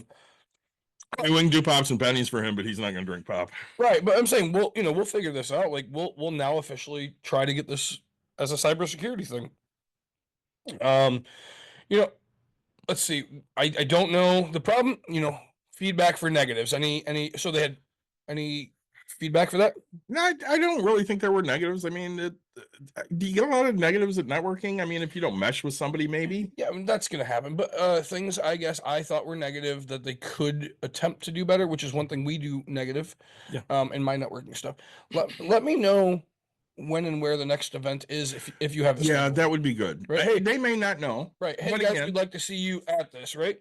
mean, we can do pops and pennies for him, but he's not going to drink pop. Right, but I'm saying we'll figure this out. Like we'll now officially try to get this as a cybersecurity thing. Um, you know, let's see. I don't know the problem. Feedback for negatives. Any? So they had any feedback for that? No, I don't really think there were negatives. I mean, do you get a lot of negatives at networking? I mean, if you don't mesh with somebody, maybe. Yeah, I mean, that's gonna happen. But things I guess I thought were negative that they could attempt to do better, which is one thing we do negative. Yeah. In my networking stuff. Let me know when and where the next event is if you have the Yeah, schedule. that would be good. Right. Hey, they may not know. Right. Hey But guys, again- we'd like to see you at this, right?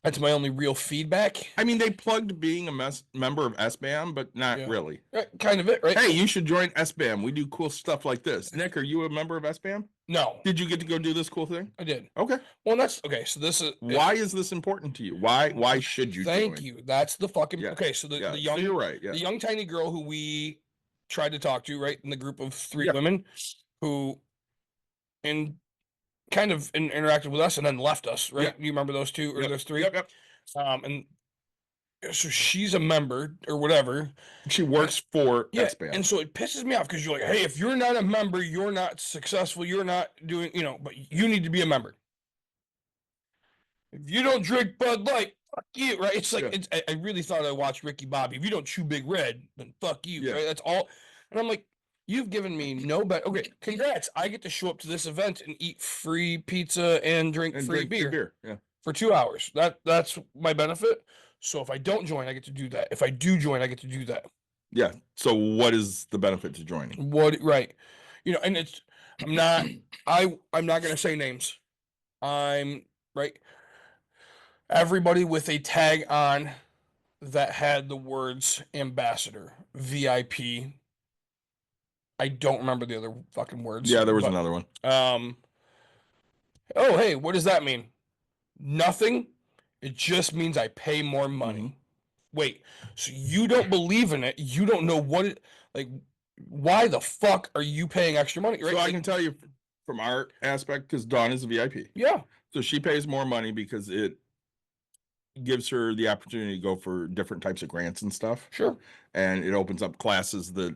That's my only real feedback. I mean, they plugged being a member of SBAM, but not Yeah. really. Right, kind of it, right? Hey, you should join SBAM. We do cool stuff like this. Nick, are you a member of SBAM? No, Did you get to go do this cool thing? I did. Okay. Well, that's okay. So this is Why is this important to you? Why should you Thank join? you. That's the fucking Yeah. okay. So the Yeah, young so you're right. Yeah. the young tiny girl who we tried to talk to, right, in the group of three Yeah. women who kind of interacted with us and then left us, right? Yeah. You remember those two or Yep. those three? Yep. And so she's a member or whatever. She works for Yeah, SBAM. and so it pisses me off because you're like, hey, if you're not a member, you're not successful. You're not doing, but you need to be a member. If you don't drink Bud Light, fuck you, right? It's like Yeah. I really thought I watched Ricky Bobby. If you don't chew Big Red, then fuck you, Yeah. right? That's all. And I'm like, you've given me no bet. Okay, congrats. I get to show up to this event and eat free pizza and drink And free drink beer Yeah. for 2 hours. That's my benefit. So if I don't join, I get to do that. If I do join, I get to do that. Yeah. So what is the benefit to joining? What right? And it's I'm not gonna say names. I'm right. Everybody with a tag on that had the words ambassador, VIP. I don't remember the other fucking words. Yeah, there was but, another one. Oh hey, what does that mean? Nothing. It just means I pay more money. Mhm. Wait, so you don't believe in it? You don't know what it like? Why the fuck are you paying extra money? Right? So I can tell you from our aspect, because Dawn is a VIP. Yeah. So she pays more money because it gives her the opportunity to go for different types of grants and stuff. Sure. And it opens up classes that,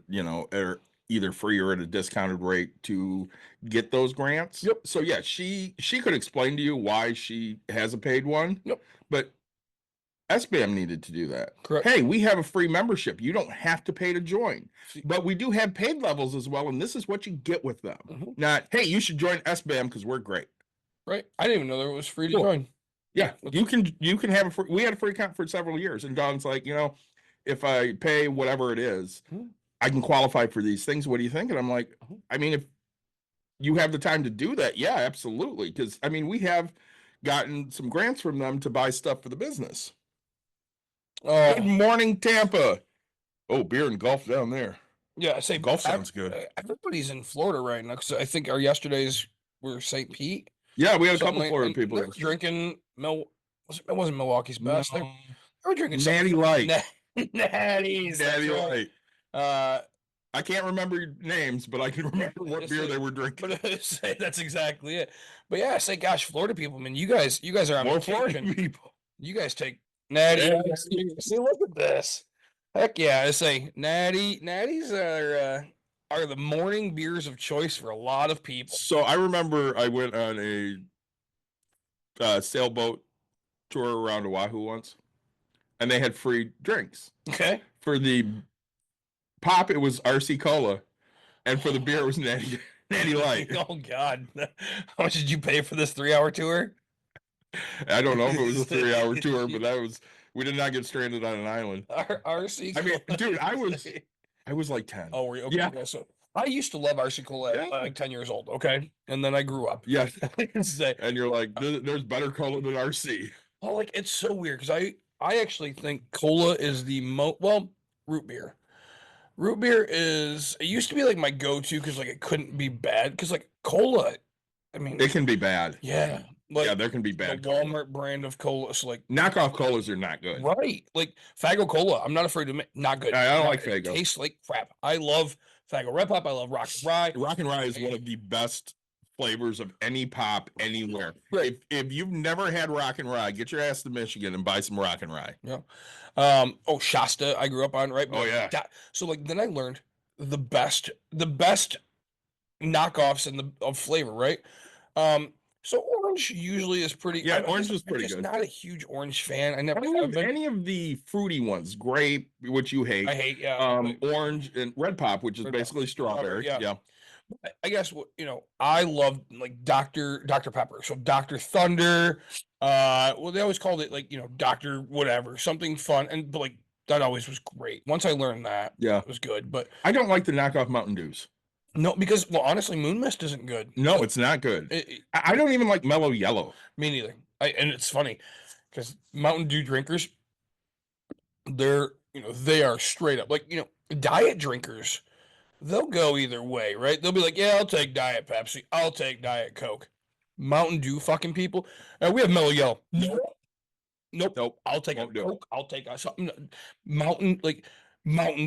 are either free or at a discounted rate to get those grants. Yep. So yeah, she could explain to you why she has a paid one. Yep. But SBAM needed to do that. Correct. Hey, we have a free membership. You don't have to pay to join. See- But we do have paid levels as well, and this is what you get with them. Mhm. Not, hey, you should join SBAM because we're great. Right. I didn't even know there was free to Cool. join. Yeah, you can have a free, we had a free account for several years, and Don's like, if I pay whatever it is, Mhm. I can qualify for these things. What do you think? And I'm like, Mhm. I mean, if you have the time to do that, yeah, absolutely. Because I mean, we have gotten some grants from them to buy stuff for the business. Good Oh morning, Tampa. Oh, beer and golf down there. yeah. I say Golf sounds good. Everybody's in Florida right now because I think our yesterdays were St. Pete. Yeah, we had a something couple like- Florida and people. they're drinking it wasn't Milwaukee's best. They No. were drinking Natty Light. Natties. that's Natty right. Light. I can't remember names, but I can remember what It's beer like- they were drinking. But that's exactly it. But yeah, I say, gosh, Florida people, man, you guys are on More vacation. Florida people. You guys take natty. Yeah. See, look at this. Heck yeah, I say natties are the morning beers of choice for a lot of people. So I remember I went on a sailboat tour around Oahu once, and they had free drinks. Okay. For the pop, it was RC Cola, and for the beer, it was Natty Light. Oh God, how much did you pay for this 3-hour tour? I don't know if it was a 3-hour tour, but we did not get stranded on an island. RC. I mean, dude, I was I was like 10. Oh, were you? Okay. Yeah. So I used to love RC Cola at Yeah. like 10 years old. Okay. And then I grew up. Yeah. Say, And you're like, there's better cola than RC. oh, like it's so weird because I actually think cola is the root beer. Root beer is it used to be like my go-to because like it couldn't be bad because like cola, I mean, It can be bad. yeah, like Yeah, there can be the bad cola. Walmart brand of cola. So like Knockoff colas are not good. right, like Faggo Cola. I'm not afraid to admit, not good. I don't Not- like it Faggo. tastes like crap. I love Faggo Red Pop. I love Rock and Rye. Rock and Rye is one of the best flavors of any pop anywhere. Right. If you've never had Rock and Rye, get your ass to Michigan and buy some Rock and Rye. Yeah. Oh, Shasta, I grew up on, right? Oh, yeah. So like then I learned the best knockoffs of flavor, right? So orange usually is pretty. Yeah, I'm orange just- is pretty I'm just good. not a huge orange fan. I never have Any of, been. any of the fruity ones, grape, which you hate, I hate, yeah. orange and red pop, which is Red Pop. basically strawberry. Yeah. Yeah. I guess what I love like Dr. Pepper. So Dr. Thunder. Well, they always called it like Dr. whatever, something fun, but like that always was great. Once I learned that, Yeah. it was good. But I don't like the knockoff Mountain Dews. no, because honestly, Moon Mist isn't good. No, it's not good. It, I don't even like Mellow Yellow. Me neither. And it's funny because Mountain Dew drinkers, they're they are straight up like diet drinkers. They'll go either way, right? They'll be like, yeah, I'll take Diet Pepsi, I'll take Diet Coke. Mountain Dew fucking people. We have Mellow Yellow. Nope. I'll take a Won't do it. Coke. I'll take something. Mountain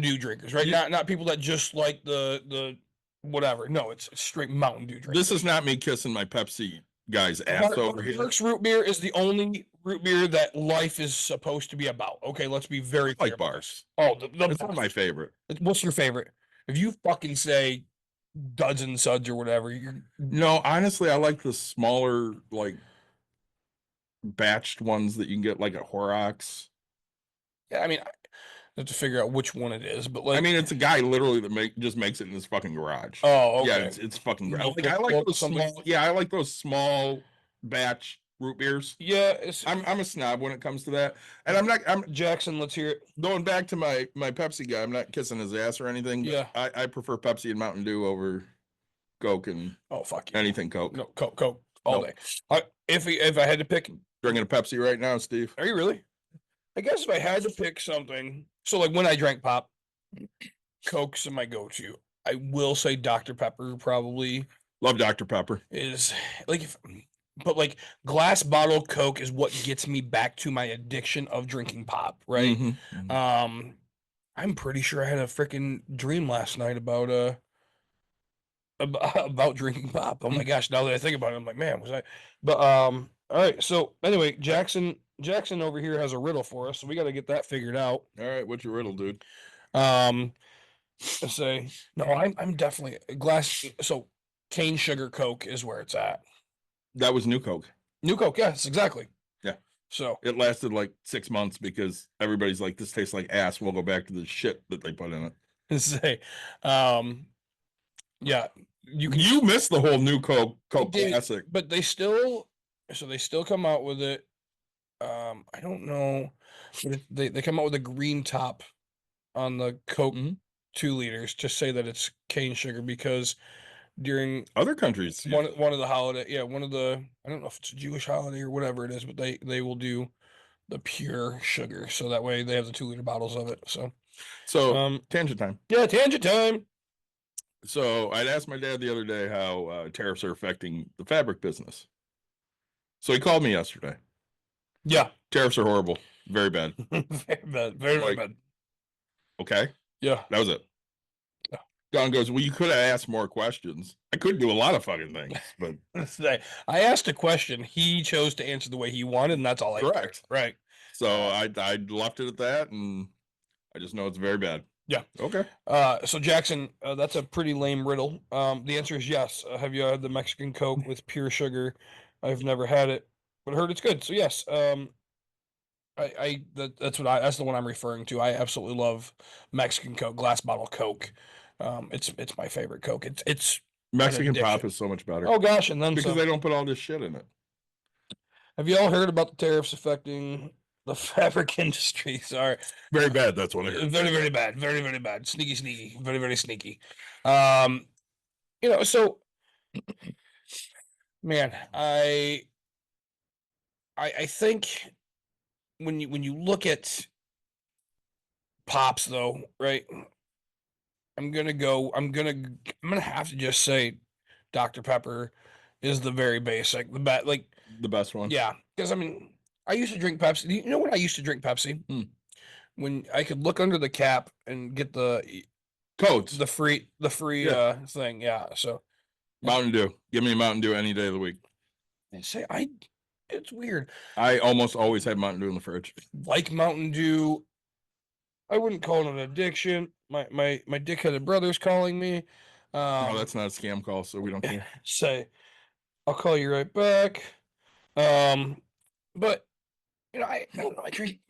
Dew drinkers, right? Not people that just like the whatever. No, it's straight Mountain Dew drinkers. This is not me kissing my Pepsi guy's ass over here. Mark's root beer is the only root beer that life is supposed to be about. Okay, let's be very I clear. like about bars. this. Oh, the It's not my favorite. What's your favorite? If you fucking say Duds and Suds or whatever, No, honestly, I like the smaller, like batched ones that you can get like at Horrocks. yeah, I mean, I have to figure out which one it is, but like, I mean, it's a guy literally that just makes it in his fucking garage. oh, okay. Yeah, it's fucking You garage. know, Like, I like Coke those something- small. Yeah, I like those small batch root beers. Yeah, it's I'm a snob when it comes to that, and I'm Jackson. Let's hear it. going back to my Pepsi guy. I'm not kissing his ass or anything. But Yeah. I prefer Pepsi and Mountain Dew over Coke and Oh, fuck you. anything Coke. No, Coke all Nope. day. If I had to pick, Drinking a Pepsi right now, Steve. are you really? I guess if I had to pick something, so like when I drank pop, Coke's my go-to. I will say Dr. Pepper probably Love Dr. Pepper. is like but like glass bottle Coke is what gets me back to my addiction of drinking pop, right? Mhm. I'm pretty sure I had a freaking dream last night about about drinking pop. Oh my gosh, now that I think about it, I'm like, man, was I? But all right. So anyway, Jackson over here has a riddle for us, so we got to get that figured out. All right, what's your riddle, dude? Let's say no. I'm definitely glass. So cane sugar Coke is where it's at. That was New Coke. New Coke, yes, exactly. Yeah. So It lasted like 6 months because everybody's like, this tastes like ass. We'll go back to the shit that they put in it. say, yeah, You missed the whole New Coke did. classic. but they still come out with it. I don't know. But they come out with a green top on the Coke Mhm. 2 liters to say that it's cane sugar because during Other countries. one of the holiday, one of the I don't know if it's a Jewish holiday or whatever it is, but they will do the pure sugar, so that way they have the 2-liter bottles of it. So So tangent time. yeah, tangent time. So I'd asked my dad the other day how tariffs are affecting the fabric business. So he called me yesterday. Yeah, Tariffs are horrible. Very bad. very bad, very Like- bad. Okay. Yeah, That was it. Yeah. Don goes, well, you could have asked more questions. I could do a lot of fucking things, but I asked a question. He chose to answer the way he wanted, and that's all I cared. correct. Right. So I left it at that, and I just know it's very bad. Yeah. Okay. So Jackson, that's a pretty lame riddle. The answer is yes. Have you had the Mexican Coke with pure sugar? I've never had it, but I heard it's good. So yes. That's the one I'm referring to. I absolutely love Mexican Coke, glass bottle Coke. It's my favorite Coke. It's Mexican pop addiction. is so much better oh gosh, and then because some. they don't put all this shit in it. Have you all heard about the tariffs affecting the fabric industries are Very bad. That's what I heard. very, very bad, very, very bad, sneaky, very, very sneaky. So man, I think when you look at pops though, right? I'm gonna have to just say Dr. Pepper is the very basic, the best, like, The best one. yeah, because I mean, I used to drink Pepsi. You know when I used to drink Pepsi? Hmm. When I could look under the cap and get Codes. the free Yeah. thing. Yeah. So Mountain Dew. Give me a Mountain Dew any day of the week. they say it's weird. I almost always have Mountain Dew in the fridge. Like Mountain Dew, I wouldn't call it an addiction. My dickheaded brother's calling me. No, that's not a scam call, so we don't care. Say, I'll call you right back. But I don't know. I drink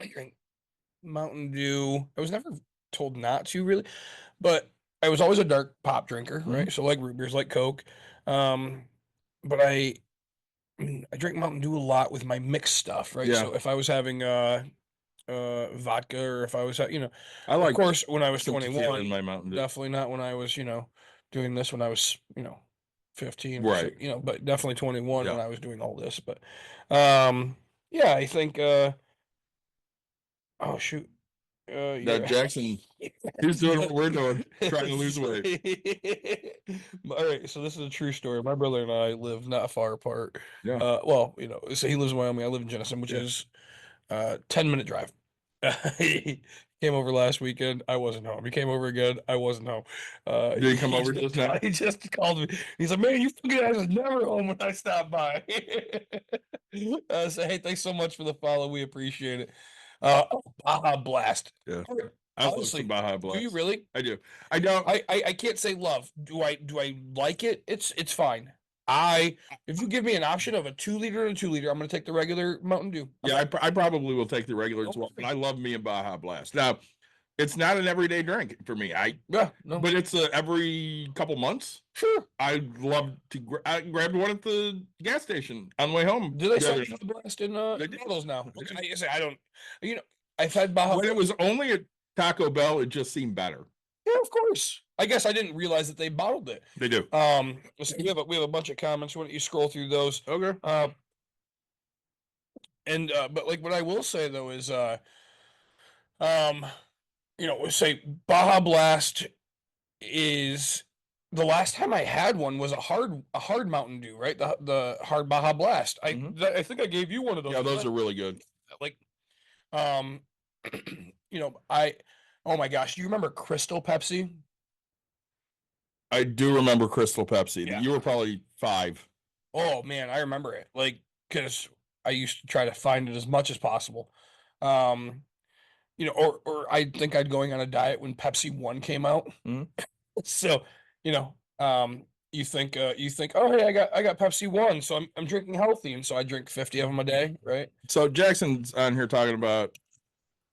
Mountain Dew. I was never told not to really, but I was always a dark pop drinker, right? So like root beers, like Coke. But I mean, I drink Mountain Dew a lot with my mixed stuff, right? Yeah. So if I was having vodka, or if I was, I like of course, when I was some tequila 21, in my Mountain Dew. definitely not when I was, doing this when I was, 15, Right. but definitely 21 when Yeah. I was doing all this. But yeah, I think oh shoot. That Jackson, he's doing what we're doing, trying to lose weight. All right, so this is a true story. My brother and I live not far apart. Yeah. Well, so he lives in Wyoming. I live in Jenison, which Yeah. is 10-minute drive. He came over last weekend. I wasn't home. He came over again. I wasn't home. Did he come over just now? He just called me. He's like, "Man, you fucking guys are never home when I stop by." Hey, thanks so much for the follow. We appreciate it. Baja Blast. Yeah. I love Honestly, some Baja Blast. do you really? I do. I don't. I can't say love. Do I like it? It's fine. If you give me an option of a 2-liter and a 2-liter, I'm gonna take the regular Mountain Dew. Yeah, I probably will take the regular as well. But I love me a Baja Blast. Now, it's not an everyday drink for me. Yeah, no. But it's every couple months. Sure. I love to. I grabbed one at the gas station on the way home. Do they the sell other- Baja Blast in They do. bottles now? They do. I say I don't. I've had Baja. When it was only at Taco Bell, it just seemed better. Yeah, of course. I guess I didn't realize that they bottled it. They do. So we have a bunch of comments. Why don't you scroll through those? Okay. But like what I will say though is say Baja Blast is the last time I had one was a hard Mountain Dew, right? The hard Baja Blast. I think I gave you one of those. Yeah, those are really good. Like, oh my gosh, do you remember Crystal Pepsi? I do remember Crystal Pepsi. Yeah. You were probably 5. Oh man, I remember it. Like, because I used to try to find it as much as possible. Or I think I'd going on a diet when Pepsi 1 came out. So, you think, oh hey, I got Pepsi 1, so I'm drinking healthy, and so I drink 50 of them a day, right? So Jackson's on here talking about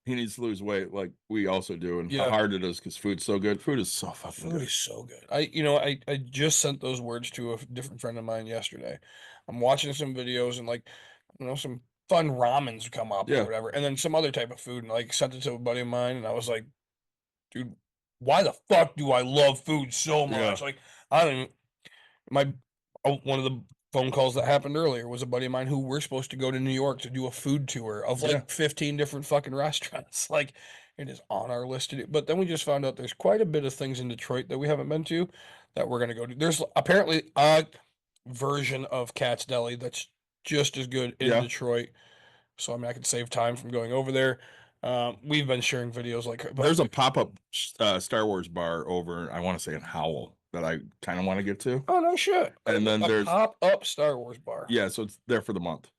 he needs to lose weight like we also do, and how hard it is because food's so good. Food is so fucking Food good. is so good. I just sent those words to a different friend of mine yesterday. I'm watching some videos and like, some fun ramens come up or whatever, and then some other type of food, and like sent it to a buddy of mine, and I was like, dude, why the fuck do I love food so much? Yeah. Like, I don't even, one of the phone calls that happened earlier was a buddy of mine who we're supposed to go to New York to do a food tour of like 15 different fucking restaurants. Like, it is on our list to do. But then we just found out there's quite a bit of things in Detroit that we haven't been to that we're gonna go do. There's apparently a version of Cat's Deli that's just as good in Detroit. So I mean, I could save time from going over there. We've been sharing videos like there's a pop-up Star Wars bar over, I want to say in Howell, that I kind of want to get to. Oh no shit. And then there's pop-up Star Wars bar. Yeah, so it's there for the month.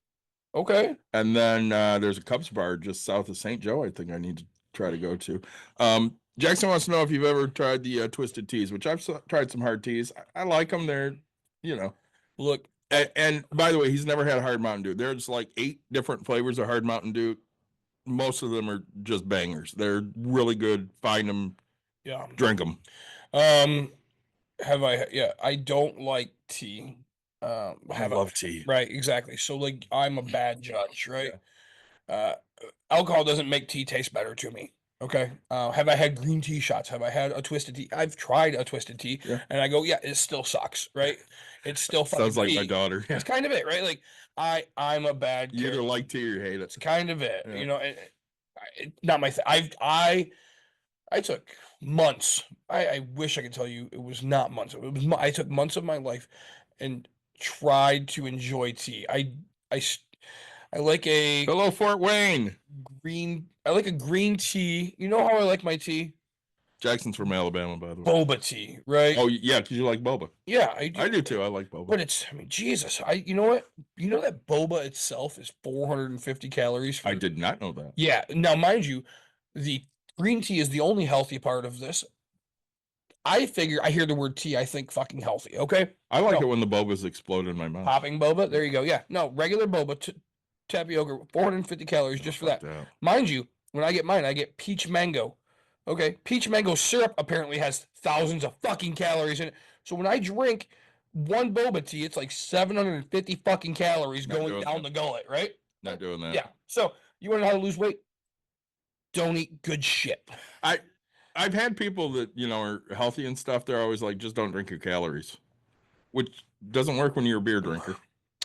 Okay. And then there's a Cubs bar just south of St. Joe I think I need to try to go to. Jackson wants to know if you've ever tried the Twisted Teas, which I've tried some hard teas. I like them. They're, look. And by the way, he's never had a hard Mountain Dew. There's like 8 different flavors of hard Mountain Dew. Most of them are just bangers. They're really good. Find them. Yeah. Drink them. I don't like tea. I love tea. Right, exactly. So like I'm a bad judge, right? Alcohol doesn't make tea taste better to me. Okay. Have I had green tea shots? Have I had a twisted tea? I've tried a twisted tea, Yeah. and I go, yeah, it still sucks, right? It's still fucking Sounds like my tea. daughter. Yeah. That's kind of it, right? Like I'm a bad. You either character. like tea or you hate it. It's kind of it, Yeah. you know. Not my thing. I took months. I wish I could tell you it was not months. It was I took months of my life and tried to enjoy tea. I like a Hello, Fort Wayne. I like a green tea. You know how I like my tea? Jackson's from Alabama, by the way. Boba tea, right? Oh yeah, because you like boba. Yeah, I do too. I like boba. But I mean, Jesus, you know what? You know that boba itself is 450 calories. I did not know that. Yeah. Now, mind you, the green tea is the only healthy part of this. I hear the word tea, I think fucking healthy. Okay. I like No. it when the bobas explode in my mouth. Popping boba. There you go. Yeah. No, regular boba, tapioca, 450 calories just for that. Mind you, when I get mine, I get peach mango. Okay. Peach mango syrup apparently has thousands of fucking calories in it. So when I drink one boba tea, it's like 750 fucking calories Not going doing down that. the gullet, right? Not doing that. Yeah. So you want to know how to lose weight? Don't eat good shit. I've had people that, are healthy and stuff. They're always like, just don't drink your calories, which doesn't work when you're a beer drinker.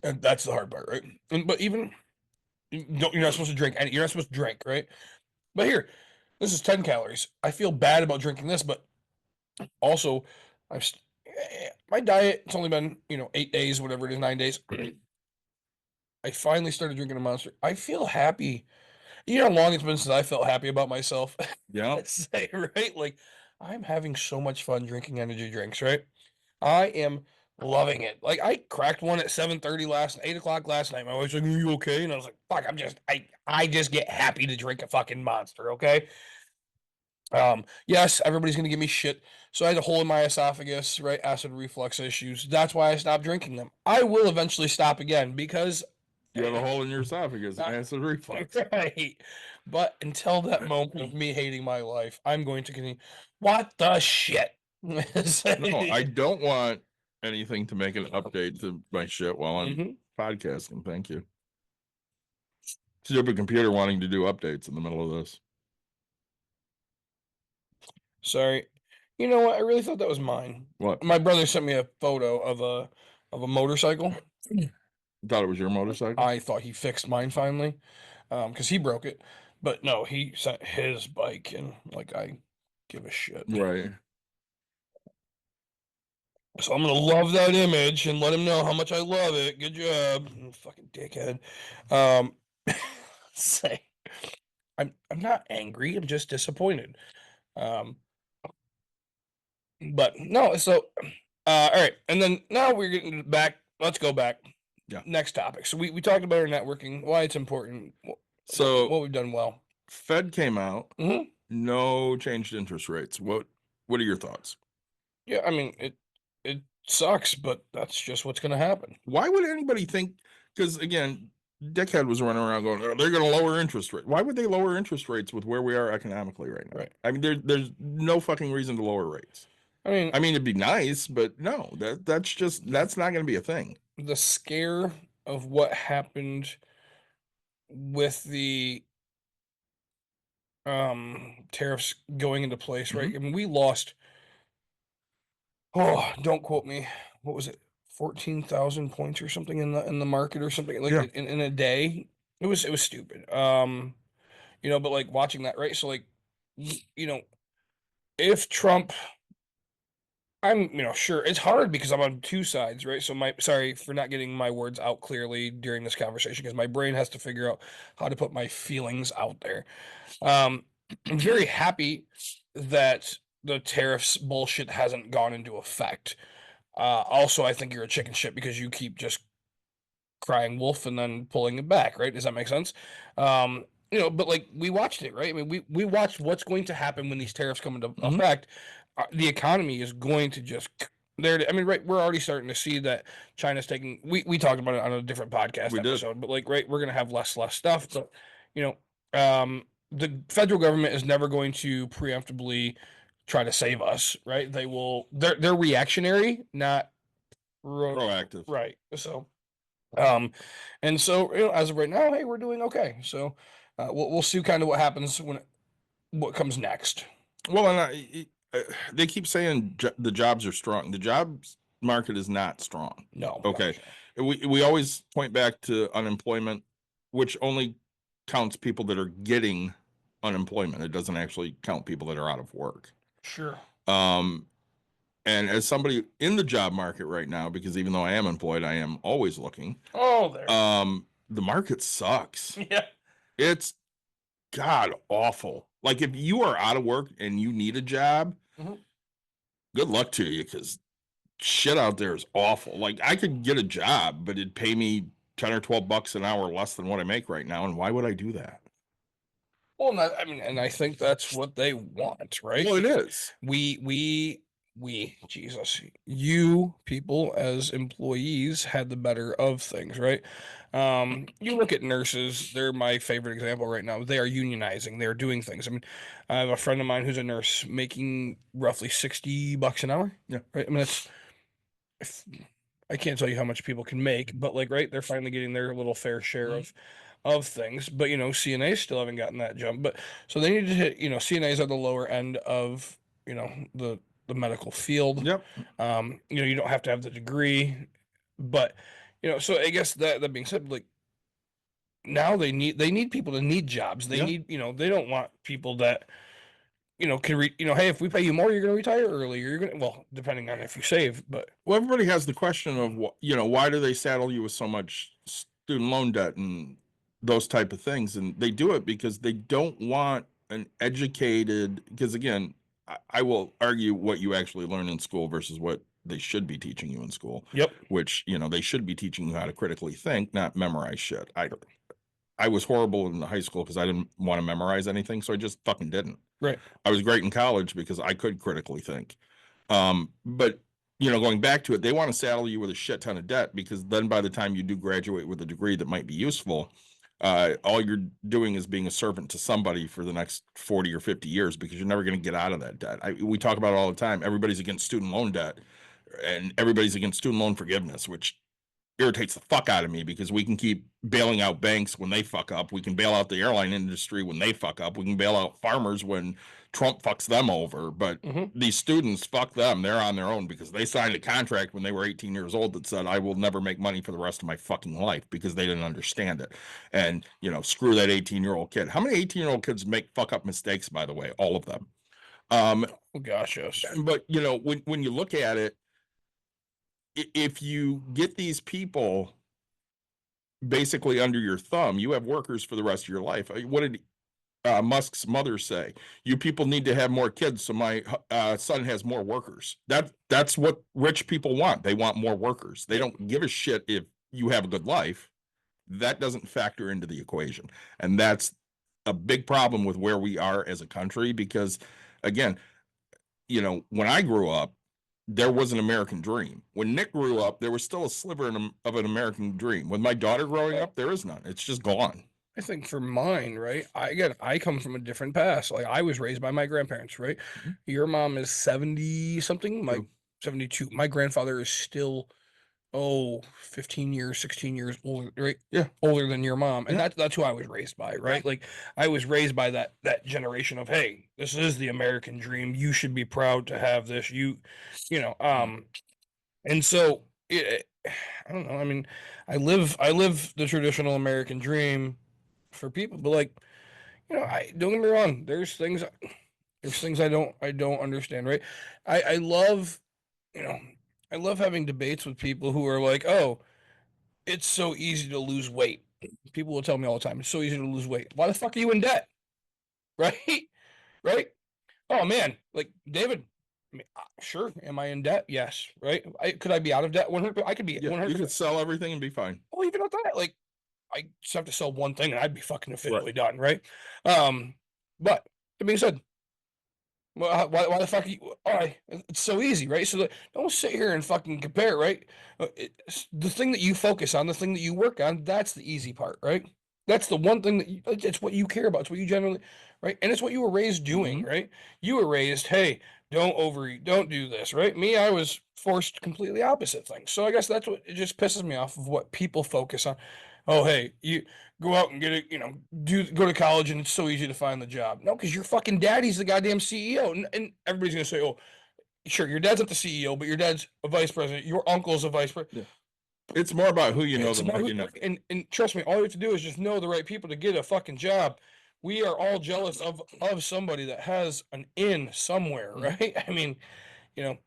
And that's the hard part, right? But even you're not supposed to drink, and you're not supposed to drink, right? But here, this is 10 calories. I feel bad about drinking this, but also, my diet. It's only been 8 days, whatever it is, 9 days. I finally started drinking a Monster. I feel happy. You know how long it's been since I felt happy about myself? Yeah. Let's say, right? Like, I'm having so much fun drinking energy drinks, right? I am loving it. Like, I cracked one at 7:30 8 o'clock last night. My wife's like, "Are you okay?" And I was like, "Fuck, I just get happy to drink a fucking Monster." Okay. Yes, everybody's gonna give me shit. So I had a hole in my esophagus, right? Acid reflux issues. That's why I stopped drinking them. I will eventually stop again because You have a hole in your esophagus, acid reflux. right. But until that moment of me hating my life, I'm going to continue. What the shit? No, I don't want anything to make an update to my shit while I'm podcasting. Thank you. Stupid computer wanting to do updates in the middle of this. Sorry. You know what? I really thought that was mine. What? My brother sent me a photo of a motorcycle. Thought it was your motorcycle? I thought he fixed mine finally, because he broke it. But no, he sent his bike, and like I give a shit. Right. So I'm gonna love that image and let him know how much I love it. Good job, fucking dickhead. Say, I'm not angry. I'm just disappointed. But no. So, all right, and then now we're getting back. Let's go back. Yeah. Next topic. So we talked about our networking, why it's important. So what we've done well. Fed came out. Mhm. No changed interest rates. What are your thoughts? Yeah, I mean it sucks, but that's just what's going to happen. Why would anybody think? Because again, dickhead was running around going, "Oh, they're going to lower interest rate." Why would they lower interest rates with where we are economically right now? Right. I mean, there's no fucking reason to lower rates. I mean, it'd be nice, but no, that's not going to be a thing. The scare of what happened with the tariffs going into place, right? I mean, we lost. Oh, don't quote me. What was it? 14,000 points or something in the market or something like Yeah. in a day. It was stupid. But like watching that, right? So like, if Trump, I'm sure it's hard because I'm on two sides, right? So sorry for not getting my words out clearly during this conversation because my brain has to figure out how to put my feelings out there. I'm very happy that the tariffs bullshit hasn't gone into effect. Also, I think you're a chicken shit because you keep just crying wolf and then pulling it back, right? Does that make sense? But like we watched it, right? I mean, we watched what's going to happen when these tariffs come into effect. The economy is going to just there. I mean, right? We're already starting to see that China's taking. We talked about it on a different podcast episode, but like, right, we're gonna have less stuff. But the federal government is never going to preemptively try to save us, right? They're reactionary, not Proactive. right? So And so as of right now, hey, we're doing okay. So we'll see kind of what happens when what comes next. Well, and they keep saying the jobs are strong. The jobs market is not strong. No. Okay. We always point back to unemployment, which only counts people that are getting unemployment. It doesn't actually count people that are out of work. Sure. And as somebody in the job market right now, because even though I am employed, I am always looking. Oh, there. The market sucks. Yeah. It's god awful. Like if you are out of work and you need a job, good luck to you, because shit out there is awful. Like I could get a job, but it'd pay me 10 or 12 bucks an hour less than what I make right now. And why would I do that? Well, I mean, and I think that's what they want, right? Well, it is. We, Jesus, you people as employees had the better of things, right? You look at nurses, they're my favorite example right now. They are unionizing, they're doing things. I mean, I have a friend of mine who's a nurse making roughly $60 an hour. Yeah. Right. I mean, I can't tell you how much people can make, but like, right, they're finally getting their little fair share of things. But CNAs still haven't gotten that jump. But so they need to hit, CNAs are the lower end of, the medical field. Yep. You don't have to have the degree, but so I guess that being said, like now they need people to need jobs. They need, they don't want people that can hey, if we pay you more, you're going to retire early. You're going to, well, depending on if you save, but Well, everybody has the question of why do they saddle you with so much student loan debt and those type of things? And they do it because they don't want an educated, because again, I will argue what you actually learn in school versus what they should be teaching you in school. Yep. Which, they should be teaching you how to critically think, not memorize shit. I was horrible in high school because I didn't want to memorize anything, so I just fucking didn't. Right. I was great in college because I could critically think. But going back to it, they want to saddle you with a shit ton of debt, because then by the time you do graduate with a degree that might be useful, all you're doing is being a servant to somebody for the next 40 or 50 years, because you're never going to get out of that debt. We talk about it all the time. Everybody's against student loan debt and everybody's against student loan forgiveness, which irritates the fuck out of me, because we can keep bailing out banks when they fuck up. We can bail out the airline industry when they fuck up. We can bail out farmers when Trump fucks them over. But these students, fuck them. They're on their own, because they signed a contract when they were 18 years old that said, I will never make money for the rest of my fucking life, because they didn't understand it. And, screw that 18-year-old kid. How many 18-year-old kids make fuck up mistakes, by the way? All of them. Oh, gosh, yes. But, when you look at it, if you get these people basically under your thumb, you have workers for the rest of your life. What did Musk's mother say? You people need to have more kids so my son has more workers. That's what rich people want. They want more workers. They don't give a shit if you have a good life. That doesn't factor into the equation. And that's a big problem with where we are as a country, because again, when I grew up, there was an American dream. When Nick grew up, there was still a sliver of an American dream. With my daughter growing up, there is none. It's just gone. I think for mine, right? I come from a different past. Like I was raised by my grandparents, right? Your mom is 70 something, my 72. My grandfather is still 15 years, 16 years older, right? Yeah. Older than your mom. And that's who I was raised by, right? Like I was raised by that generation of, hey, this is the American dream. You should be proud to have this. And so I don't know. I mean, I live the traditional American dream for people, but like, I don't get me wrong. There's things I don't understand, right? I love, I love having debates with people who are like, oh, it's so easy to lose weight. People will tell me all the time, it's so easy to lose weight. Why the fuck are you in debt? Right? Right? Oh man, like David, I mean, sure. Am I in debt? Yes. Right? Could I be out of debt? 100. I could be 100. You could sell everything and be fine. Oh, even at that, like I just have to sell one thing and I'd be fucking officially done, right? But that being said, well, why the fuck are you? All right, it's so easy, right? So don't sit here and fucking compare, right? The thing that you focus on, the thing that you work on, that's the easy part, right? That's the one thing it's what you care about. It's what you generally, right? And it's what you were raised doing, right? You were raised, hey, don't overeat, don't do this, right? Me, I was forced completely opposite things. So I guess that's what it just pisses me off of what people focus on. Oh, hey, you go out and get it, go to college and it's so easy to find the job. No, because your fucking daddy's the goddamn CEO. And everybody's gonna say, oh, sure, your dad's not the CEO, but your dad's a vice president, your uncle's a vice president. It's more about who you know It's than about what you know. and trust me, all you have to do is just know the right people to get a fucking job. We are all jealous of somebody that has an in somewhere, right? I mean, you know,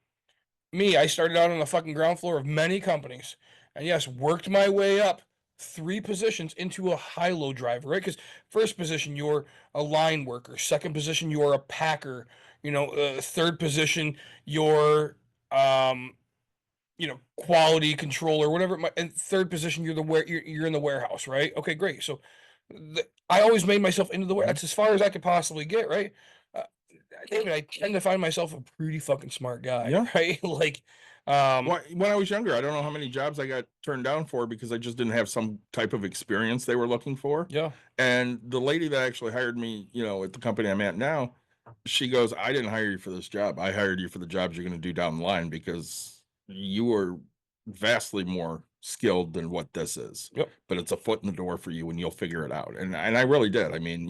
me, I started out on the fucking ground floor of many companies, and yes, worked my way up 3 positions into a high-low driver, right? Because first position you're a line worker, second position you're a packer, third position you're quality controller, whatever. And third position, you're in the warehouse, right? Okay, great. So I always made myself into the warehouse. That's as far as I could possibly get, right? Uh, David, I tend to find myself a pretty fucking smart guy, Yeah. right? Like, when I was younger, I don't know how many jobs I got turned down for because I just didn't have some type of experience they were looking for. yeah, And the lady that actually hired me, at the company I'm at now, she goes, I didn't hire you for this job. I hired you for the jobs you're going to do down the line because you are vastly more skilled than what this is. yep, But it's a foot in the door for you and you'll figure it out. And I really did. I mean,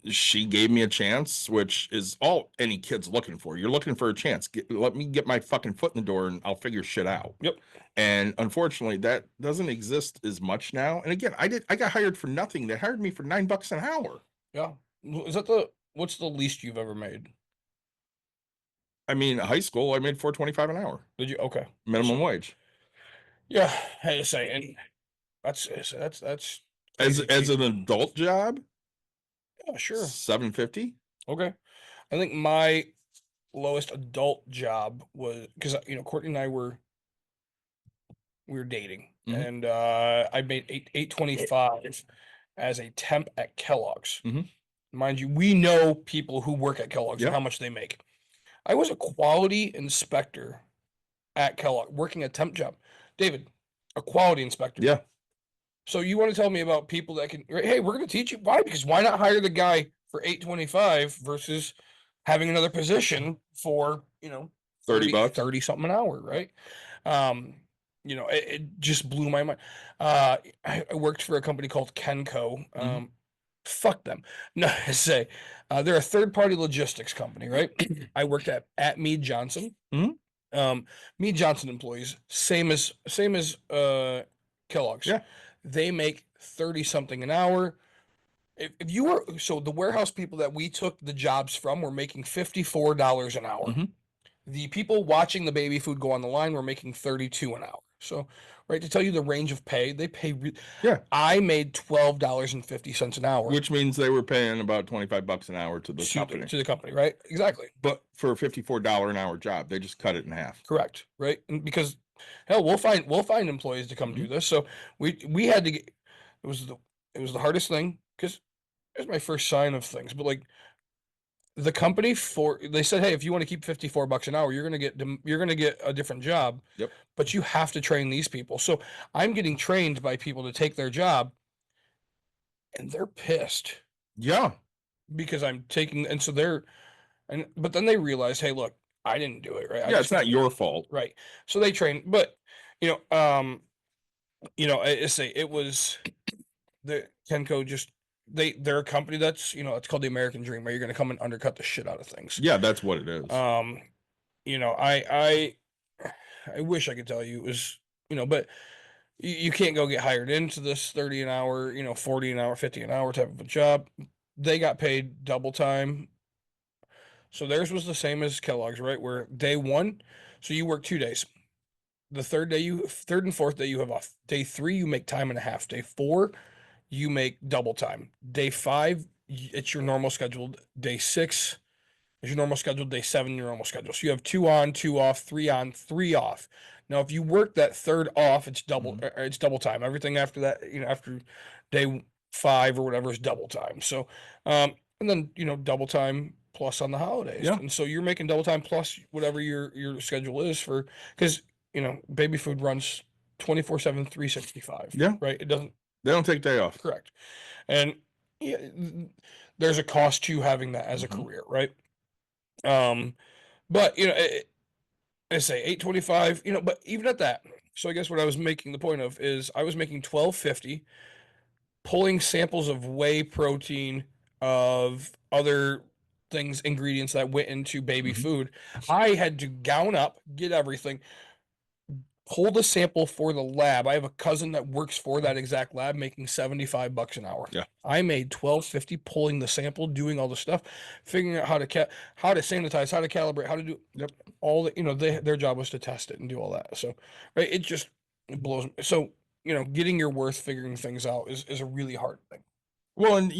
she gave me a chance, which is all any kid's looking for. You're looking for a chance. Let me get my fucking foot in the door and I'll figure shit out. yep, And unfortunately, that doesn't exist as much now. And again, I got hired for nothing. They hired me for $9 an hour. yeah. What's the least you've ever made? I mean, high school, I made $4.25 an hour, Did you? Okay, minimum wage. yeah. I had to say, and that's As crazy. an adult job, Yeah, sure. $7.50. Okay, I think my lowest adult job was because Courtney and I we were dating, Mhm. and I made 825 as a temp at Kellogg's. Mhm. Mind you, we know people who work at Kellogg's Yeah. and how much they make. I was a quality inspector at Kellogg, working a temp job. David, a quality inspector. Yeah. So you want to tell me about people that can? Hey, we're going to teach you why? Because why not hire the guy for 825 versus having another position for 30 bucks. 30 something an hour, right? It just blew my mind. I worked for a company called Kenco. Fuck them. No, I say they're a third-party logistics company, right? I worked at Mead Johnson. Mead Johnson employees, same as Kellogg's. Yeah. They make 30 something an hour. If you were the warehouse people that we took the jobs from were making $54 an hour. Mhm. The people watching the baby food go on the line were making 32 an hour. So, right, to tell you the range of pay, they pay. Yeah. I made $12.50 an hour, Which means they were paying about $25 an hour to the company. to the company, right? Exactly. But for a $54 an hour job, they just cut it in half. Correct, right? And because hell, we'll find employees to come do this. So we had to get it was the hardest thing because it was my first sign of things. But like the company they said, hey, if you want to keep $54 an hour, you're gonna get a different job. Yep. But you have to train these people. So I'm getting trained by people to take their job, and they're pissed Yeah. because I'm taking, and so but then they realize, hey, look, I didn't do it, right? Yeah, it's not your fault. Right. So they train, but I say it was the Kenco just they're a company that's it's called the American Dream, where you're gonna come and undercut the shit out of things. Yeah, that's what it is. I wish I could tell you it was, but you can't go get hired into this 30 an hour, 40 an hour, 50 an hour type of a job. They got paid double time. So theirs was the same as Kellogg's, right? Where day one, so you work 2 days. The third and fourth day you have off. Day 3, you make time and a half. Day 4, you make double time. Day 5, it's your normal scheduled. Day 6 is your normal schedule. Day 7, your normal schedule. So you have 2 on, 2 off, 3 on, 3 off. Now, if you work that third off, it's double. It's double time. Everything after that, after day 5 or whatever is double time. So, and then double time plus on the holidays. Yeah. And so you're making double time plus whatever your schedule is for because baby food runs 24/7, 365. Yeah. Right. It doesn't. They don't take day off. Correct. And yeah, there's a cost to having that as a career, right? But I say 825, but even at that, so I guess what I was making the point of is I was making 1250, pulling samples of whey protein, of other things, ingredients that went into baby Mhm. food. I had to gown up, get everything, pull the sample for the lab. I have a cousin that works for that exact lab making $75 an hour. Yeah. I made 1250 pulling the sample, doing all the stuff, figuring out how to sanitize, how to calibrate, how to do Yep. all the, their job was to test it and do all that. So, right, it blows. So, getting your worth, figuring things out is a really hard thing. Well, and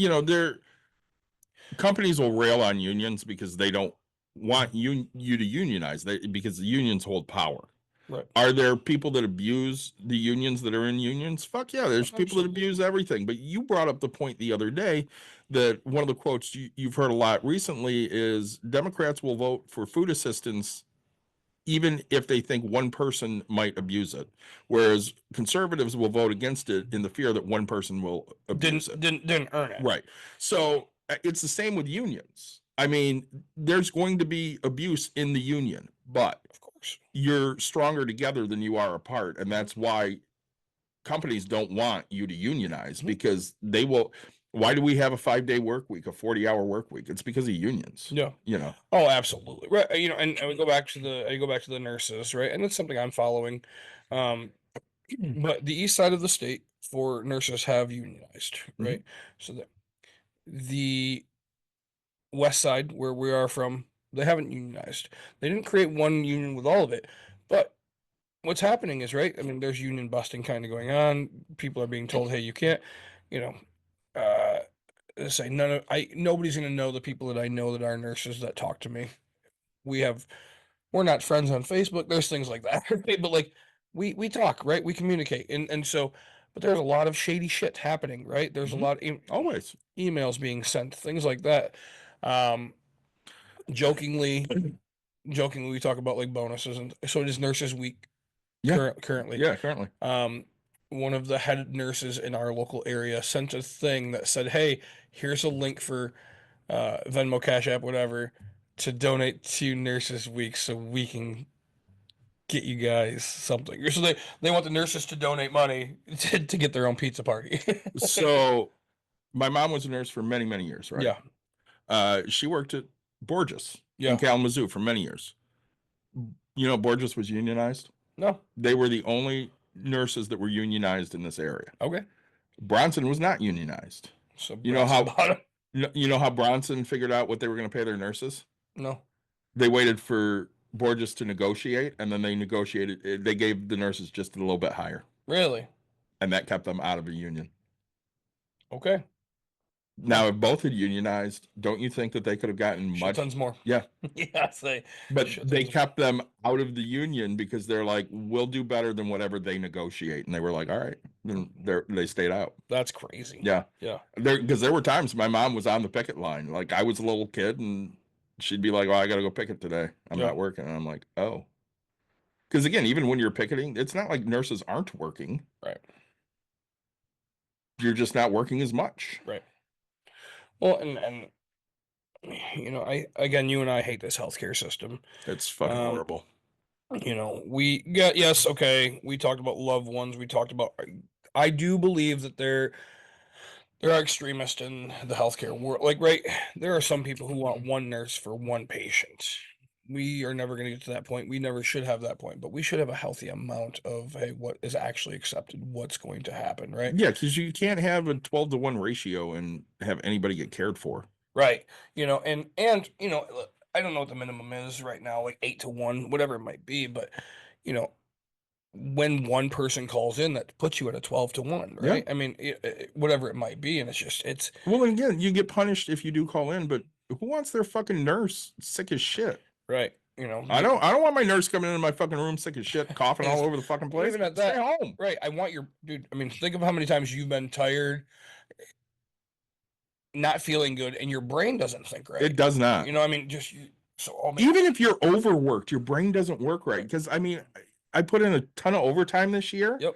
companies will rail on unions because they don't want you to unionize, because the unions hold power. Right. Are there people that abuse the unions that are in unions? Fuck yeah, there's people that Absolutely. abuse everything. But you brought up the point the other day that one of the quotes you've heard a lot recently is Democrats will vote for food assistance even if they think one person might abuse it, whereas conservatives will vote against it in the fear that one person will abuse it. Didn't earn it. Right. So it's the same with unions. I mean, there's going to be abuse in the union, but Of course. you're stronger together than you are apart. And that's why companies don't want you to unionize, because they will. Why do we have a 5-day work week, a 40-hour work week? It's because of unions. Yeah. You know, Oh, absolutely. Right. And we go back to the nurses, right? And that's something I'm following. But the east side of the state for nurses have unionized, right? So the west side, where we are from, they haven't unionized. They didn't create one union with all of it. But what's happening is, right, I mean, there's union busting kind of going on. People are being told, hey, you can't, you know, say nobody's gonna know the people that I know that are nurses that talk to me. We're not friends on Facebook. There's things like that. Right? But like we talk, right? We communicate. And so but there's a lot of shady shit happening, right? There's a lot of always. emails being sent, things like that. Um jokingly jokingly we talk about like bonuses, and so it is Nurses Week Yeah. currently. Yeah, currently. One of the head nurses in our local area sent a thing that said, hey, here's a link for Venmo, Cash App, whatever, to donate to Nurses Week so we can get you guys something. So they want the nurses to donate money to get their own pizza party. So my mom was a nurse for many, many years, right? Yeah. She worked at Borges Yeah. in Kalamazoo for many years. Borges was unionized. No. They were the only nurses that were unionized in this area. Okay. Bronson was not unionized. So You know how bought 'em? you know how Bronson figured out what they were going to pay their nurses? No. They waited for Borges to negotiate, and then they negotiated. They gave the nurses just a little bit higher, Really? and that kept them out of a union. Okay. Now, if both had unionized, don't you think that they could have gotten Shit much? tons more. Yeah. Yeah, say. But Shit they tons kept them out of the union because they're like, we'll do better than whatever they negotiate. And they were like, all right. Then they stayed out. That's crazy. Yeah. Yeah. Because there were times my mom was on the picket line. Like I was a little kid and she'd be like, oh, I got to go picket today. I'm Yeah. not working. And I'm like, oh. Because again, even when you're picketing, it's not like nurses aren't working. Right. You're just not working as much. Right. Well, and you and I hate this healthcare system. It's fucking horrible. We got, yes, okay, we talked about loved ones. We talked about, I do believe that there are extremists in the healthcare world. Like, right, there are some people who want one nurse for one patient. We are never going to get to that point. We never should have that point, but we should have a healthy amount of, hey, what is actually accepted, what's going to happen, right? Yeah, because you can't have a 12-to-1 ratio and have anybody get cared for. Right. And I don't know what the minimum is right now, like 8-to-1, whatever it might be, but when one person calls in, that puts you at a 12-to-1, right? Yeah. I mean, whatever it might be, and it's well, again, you get punished if you do call in, but who wants their fucking nurse sick as shit? right. I don't want my nurse coming into my fucking room sick as shit, coughing all over the fucking place. Even at that, stay home. Right. I want your dude. I mean, think of how many times you've been tired, not feeling good, and your brain doesn't think right. It does not. I mean, just even if you're overworked, your brain doesn't work right. Because I mean, I put in a ton of overtime this year. Yep.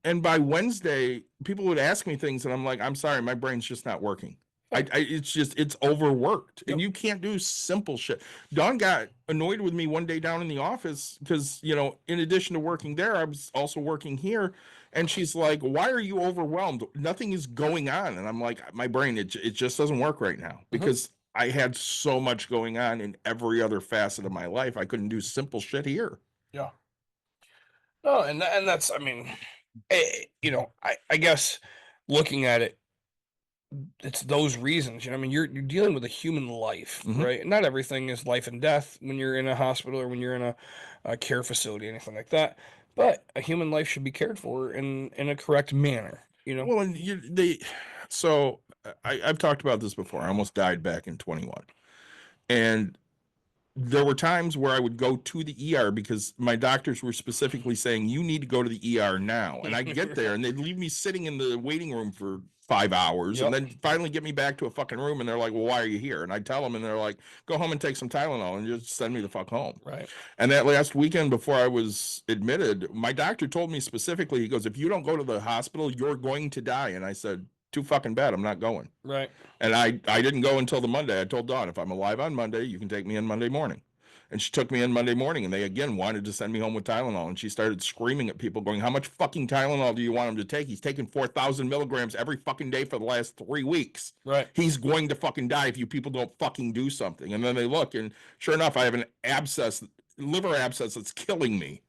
And by Wednesday, people would ask me things, and I'm like, I'm sorry, my brain's just not working. It's overworked, and Yep. you can't do simple shit. Dawn got annoyed with me one day down in the office because, in addition to working there, I was also working here. And she's like, "Why are you overwhelmed? Nothing is going on." And I'm like, "My brain, it just doesn't work right now because I had so much going on in every other facet of my life. I couldn't do simple shit here." Yeah. No, and that's, I mean, I guess looking at it, it's those reasons. I mean, you're dealing with a human life, Mhm. right? Not everything is life and death when you're in a hospital or when you're in a care facility, anything like that. But a human life should be cared for in a correct manner. Well, and I've talked about this before. I almost died back in 21. And there were times where I would go to the ER because my doctors were specifically saying, "You need to go to the ER now." And I get there and they'd leave me sitting in the waiting room for 5 hours and Yep. then finally get me back to a fucking room. And they're like, "Well, why are you here?" And I tell them, and they're like, "Go home and take some Tylenol and just send me the fuck home." Right. And that last weekend before I was admitted, my doctor told me specifically, he goes, "If you don't go to the hospital, you're going to die." And I said, "Too fucking bad. I'm not going." Right. And I didn't go until the Monday. I told Dawn, "If I'm alive on Monday, you can take me in Monday morning." And she took me in Monday morning, and they again wanted to send me home with Tylenol. And she started screaming at people, going, "How much fucking Tylenol do you want him to take? He's taken 4,000 milligrams every fucking day for the last 3 weeks. Right. He's going to fucking die if you people don't fucking do something." And then they look, and sure enough, I have an liver abscess that's killing me.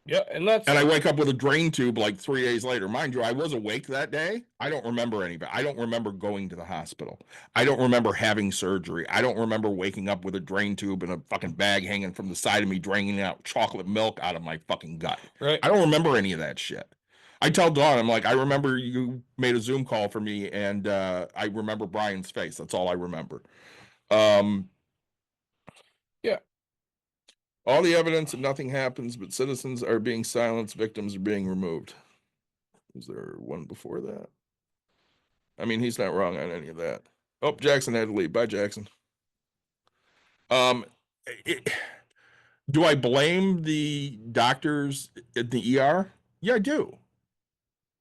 Yeah, and that's And I wake up with a drain tube like 3 days later. Mind you, I was awake that day. I don't remember anything. I don't remember going to the hospital. I don't remember having surgery. I don't remember waking up with a drain tube and a fucking bag hanging from the side of me, draining out chocolate milk out of my fucking gut. right. I don't remember any of that shit. I tell Dawn, I'm like, "I remember you made a Zoom call for me, and I remember Brian's face. That's all I remember." Um, Yeah. all the evidence and nothing happens, but citizens are being silenced, victims are being removed. Was there one before that? I mean, he's not wrong on any of that. Oh, Jackson had to leave. Bye, Jackson. Um, it, do I blame the doctors at the ER? Yeah, I do.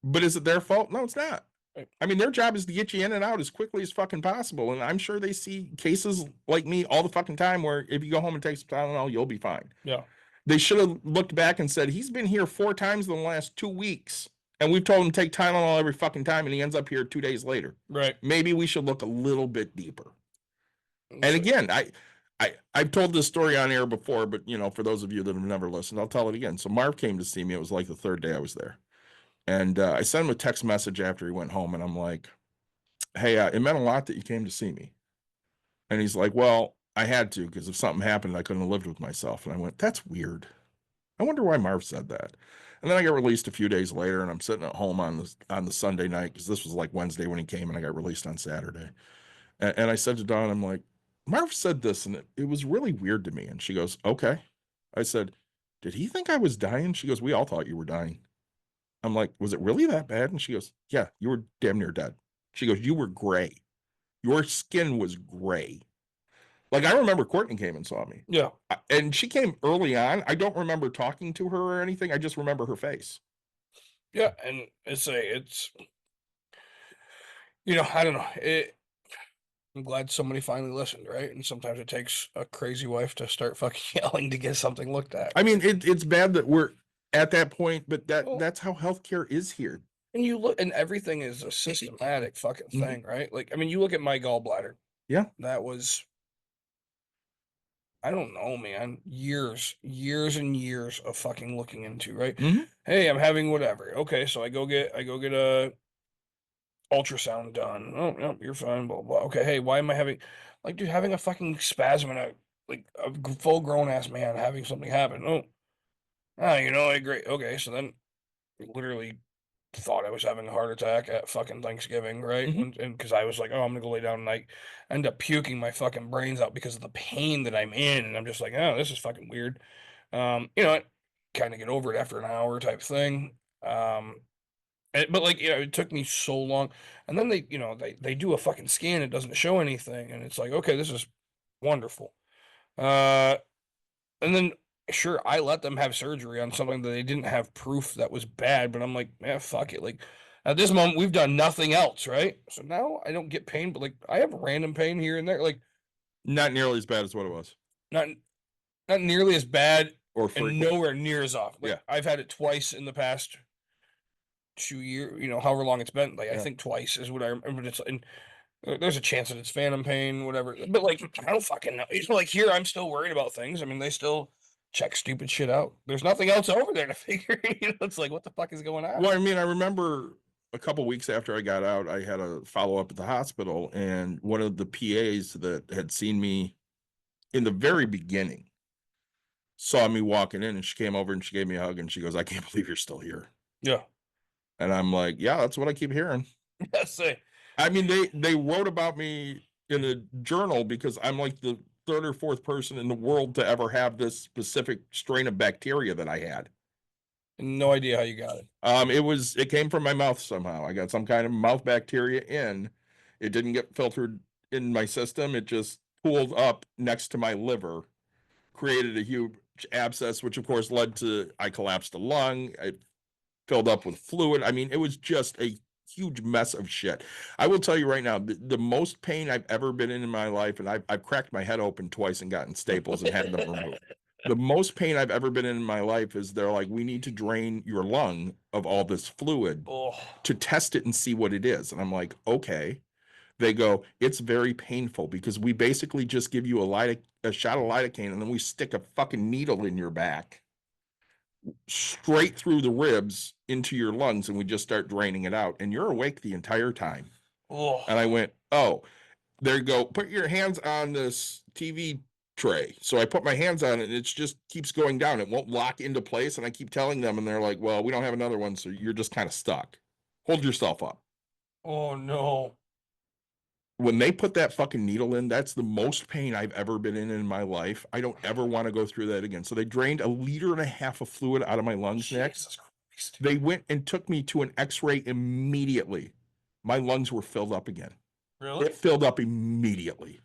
But is it their fault? No, it's not. Right. I mean, their job is to get you in and out as quickly as fucking possible. And I'm sure they see cases like me all the fucking time where if you go home and take some Tylenol, you'll be fine. Yeah. They should have looked back and said, "He's been here 4 times in the last 2 weeks. And we've told him to take Tylenol every fucking time, and he ends up here 2 days later. Right. Maybe we should look a little bit deeper." And again, I've told this story on air before, but for those of you that have never listened, I'll tell it again. So Marv came to see me. It was like the third day I was there. And I sent him a text message after he went home, and I'm like, "Hey, it meant a lot that you came to see me." And he's like, "Well, I had to, because if something happened, I couldn't have lived with myself." And I went, "That's weird. I wonder why Marv said that." And then I got released a few days later, and I'm sitting at home on the Sunday night, because this was like Wednesday when he came, and I got released on Saturday. And I said to Dawn, I'm like, "Marv said this, and it was really weird to me." And she goes, "Okay." I said, "Did he think I was dying?" She goes, "We all thought you were dying." I'm like, "Was it really that bad?" And she goes, "Yeah, you were damn near dead." She goes, "You were gray. Your skin was gray." Like, I remember Courtney came and saw me. Yeah. And she came early on. I don't remember talking to her or anything. I just remember her face. Yeah. And it's I don't know. I'm glad somebody finally listened, right? And sometimes it takes a crazy wife to start fucking yelling to get something looked at. I mean, it's bad that we're at that point, but Well, that's how healthcare is here. and you look, and everything is a systematic fucking thing, right? Like, I mean, you look at my gallbladder. Yeah. That was, I don't know, man, years and years of fucking looking into, right? Mhm. Hey, I'm having whatever. Okay, so I go get a ultrasound done. Oh, no, you're fine, blah, blah. Okay, hey, why am I having, like, dude, having a fucking spasm in a full grown ass man having something happen? Oh, I agree. Okay, so then literally thought I was having a heart attack at fucking Thanksgiving, right? Mhm. And because I was like, oh, I'm gonna go lay down tonight, end up puking my fucking brains out because of the pain that I'm in, and I'm just like, oh, this is fucking weird. Kind of get over it after an hour type thing. But like, it took me so long, and then they do a fucking scan, it doesn't show anything, and it's like, okay, this is wonderful. And then sure, I let them have surgery on something that they didn't have proof that was bad, but I'm like, yeah, fuck it. Like, At this moment, we've done nothing else, right? So now I don't get pain, but like I have random pain here and there, like Not nearly as bad as what it was. not not nearly as bad Or and frequent. nowhere near as often. Like, Yeah. I've had it twice in the past 2 years, however long it's been. Like I Yeah. think twice is what I remember. And there's a chance that it's phantom pain, whatever. But like I don't fucking know. Like here, I'm still worried about things. I mean, they still check stupid shit out. There's nothing else over there to figure. It's like what the fuck is going on? Well, I mean, I remember a couple weeks after I got out, I had a follow up at the hospital, and one of the PAs that had seen me in the very beginning saw me walking in, and she came over and she gave me a hug, and she goes, "I can't believe you're still here." Yeah. And I'm like, "Yeah, that's what I keep hearing." Yes. I mean, they wrote about me in a journal because I'm like the third or fourth person in the world to ever have this specific strain of bacteria that I had. No idea how you got it. It came from my mouth somehow. I got some kind of mouth bacteria in. It didn't get filtered in my system. It just pooled up next to my liver, created a huge abscess, which of course led to I collapsed a lung. It filled up with fluid. I mean, it was just a huge mess of shit. I will tell you right now, the most pain I've ever been in my life, and I've cracked my head open twice and gotten staples and had them removed. The most pain I've ever been in my life is they're like, we need to drain your lung of all this fluid Oh, to test it and see what it is. And I'm like, okay. They go, it's very painful because we basically just give you a shot of lidocaine and then we stick a fucking needle in your back straight through the ribs into your lungs and we just start draining it out and you're awake the entire time. oh. And I went, oh, there you go. Put your hands on this TV tray. So I put my hands on it and it just keeps going down. It won't lock into place. And I keep telling them and they're like, well, we don't have another one. So you're just kind of stuck. Hold yourself up. Oh no. When they put that fucking needle in, that's the most pain I've ever been in my life. I don't ever want to go through that again. So they drained 1.5 liters of fluid out of my lungs next. Jesus Christ. They went and took me to an x-ray immediately. My lungs were filled up again. Really? It filled up immediately.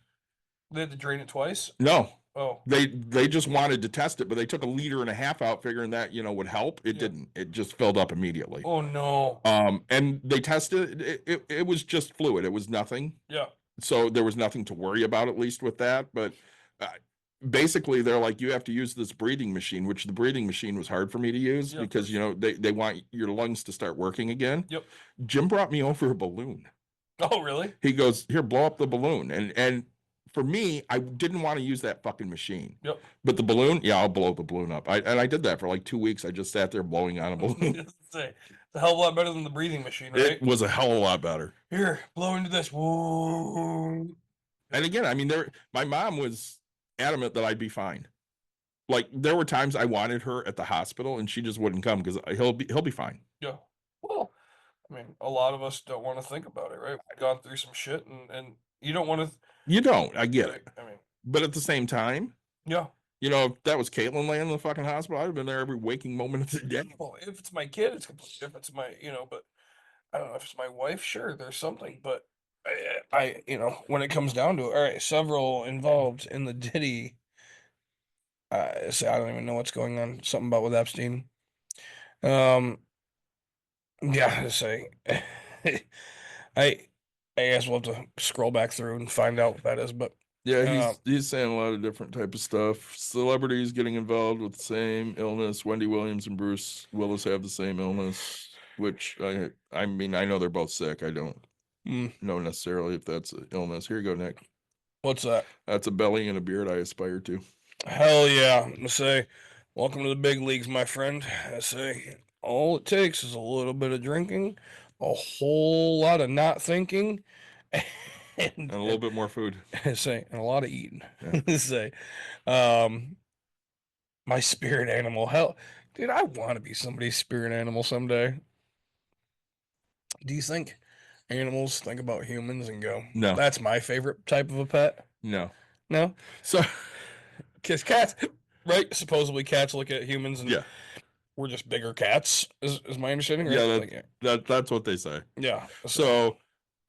They had to drain it twice? No, Oh. they just wanted to test it, but they took 1.5 liters out figuring that, would help. It didn't. It just filled up immediately. Oh no. And they tested it was just fluid. It was nothing. Yeah. So there was nothing to worry about, at least with that. But basically, they're like, you have to use this breathing machine, which the breathing machine was hard for me to use because, they want your lungs to start working again. Yep. Jim brought me over a balloon. Oh, really? He goes, here, blow up the balloon. And for me, I didn't want to use that fucking machine. Yep. But the balloon, yeah, I'll blow the balloon up. I did that for like 2 weeks. I just sat there blowing on a balloon. It's a hell of a lot better than the breathing machine, right? It was a hell of a lot better. Here, blow into this. Whoa. And again, I mean, my mom was adamant that I'd be fine. Like there were times I wanted her at the hospital and she just wouldn't come because he'll be fine. Yeah. Well, I mean, a lot of us don't want to think about it, right? We've gone through some shit and you don't want to. You don't. I get it. I mean, But at the same time, yeah. if that was Caitlin laying in the fucking hospital, I'd have been there every waking moment of the day. Well, if it's my kid, it's completely different. It's my, but I don't know if it's my wife. Sure, there's something, but I, when it comes down to it, all right, several involved in the Diddy. So I don't even know what's going on. Something about with Epstein. Yeah, I say, I guess we'll have to scroll back through and find out what that is. But Yeah, he's saying a lot of different type of stuff. Celebrities getting involved with the same illness. Wendy Williams and Bruce Willis have the same illness, which I mean, I know they're both sick. I don't know necessarily if that's an illness. Here you go, Nick. What's that? That's a belly and a beard I aspire to. Hell yeah. I say, welcome to the big leagues, my friend. I say, all it takes is a little bit of drinking, a whole lot of not thinking, And a little bit more food. Say, and a lot of eating. Yeah. Say, my spirit animal. Hell, dude, I want to be somebody's spirit animal someday. Do you think animals think about humans and go, No. that's my favorite type of a pet? No. No? So, Because cats, right? Supposedly cats look at humans and yeah. we're just bigger cats, is my understanding, right? Yeah, that's what they say. Yeah. So,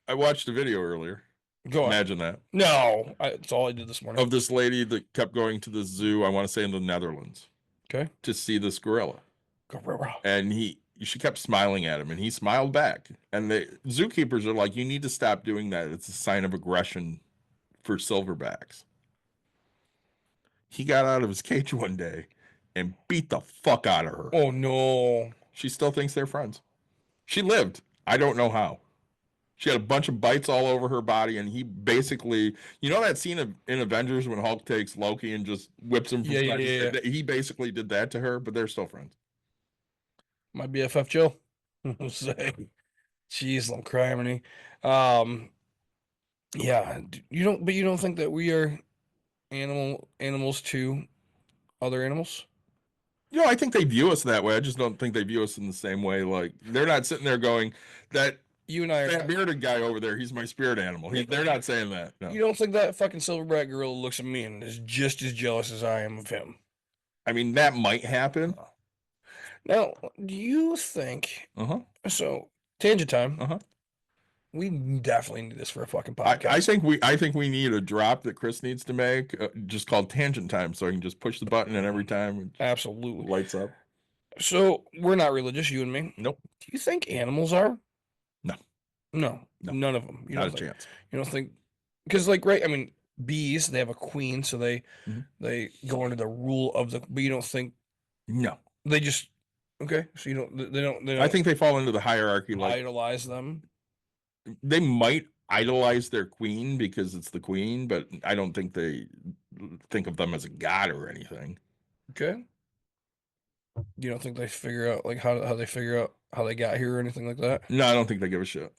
I watched a video earlier. Go on. Imagine that. No, that's all I did this morning. Of this lady that kept going to the zoo, I want to say in the Netherlands. Okay. To see this gorilla. Gorilla. And she kept smiling at him, and he smiled back. And the zookeepers are like, "You need to stop doing that. It's a sign of aggression for silverbacks." He got out of his cage one day and beat the fuck out of her. Oh no. She still thinks they're friends. She lived. I don't know how. She had a bunch of bites all over her body, and he basically, you know that scene in Avengers when Hulk takes Loki and just whips him from Yeah. He basically did that to her, but they're still friends. My BFF Jill. We'll say. Jeez, I'm crying. Yeah. But you don't think that we are animals to other animals? I think they view us that way. I just don't think they view us in the same way. Like, they're not sitting there going, that You and I that are. bearded guy over there, he's my spirit animal. They're not saying that. No. You don't think that fucking silverback gorilla looks at me and is just as jealous as I am of him? I mean, that might happen. Now, do you think? Uh-huh. So, tangent time. Uh-huh. We definitely need this for a fucking I podcast. think we need a drop that Chris needs to make, just called tangent time, so I can just push the button and every time it Absolutely. lights up. So, we're not religious, you and me. Nope. Do you think animals are? No. No. No. None of them. You Not a don't think, chance. You don't think? Because, like, right? I mean, bees, they have a queen, so they Mhm. go under the rule of the. But you don't think No. they just okay? So you don't. They don't. I think they fall into the hierarchy. Like, idolize them. they might idolize their queen because it's the queen, but I don't think they think of them as a god or anything. Okay. You don't think they figure out like how they figure out how they got here or anything like that? No, I don't think they give a shit.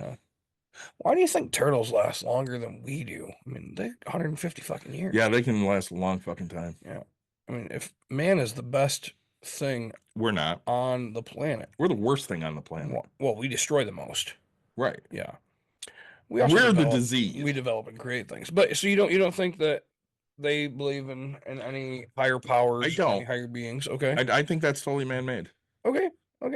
Why do you think turtles last longer than we do? I mean, they're 150 fucking years. Yeah, they can last a long fucking time. Yeah. I mean, if man is the best thing We're not. on the planet, We're the worst thing on the planet. well, we destroy the most. Right. Yeah. We're the disease. We develop and create things. But so you don't think that they believe in any higher powers, I don't. any higher beings? Okay. I think that's totally man-made. Okay.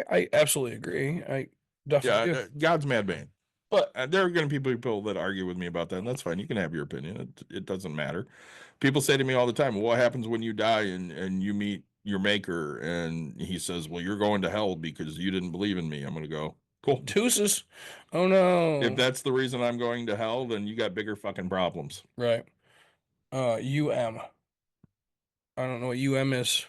I absolutely agree. I definitely do. God's mad-made. But there are going to be people that argue with me about that, and that's fine. You can have your opinion. It doesn't matter. People say to me all the time, well, what happens when you die and you meet your maker? And he says, well, you're going to hell because you didn't believe in me. I'm going to go, cool. deuces. Oh no. If that's the reason I'm going to hell, then you got bigger fucking problems. Right. UM. I don't know what UM is.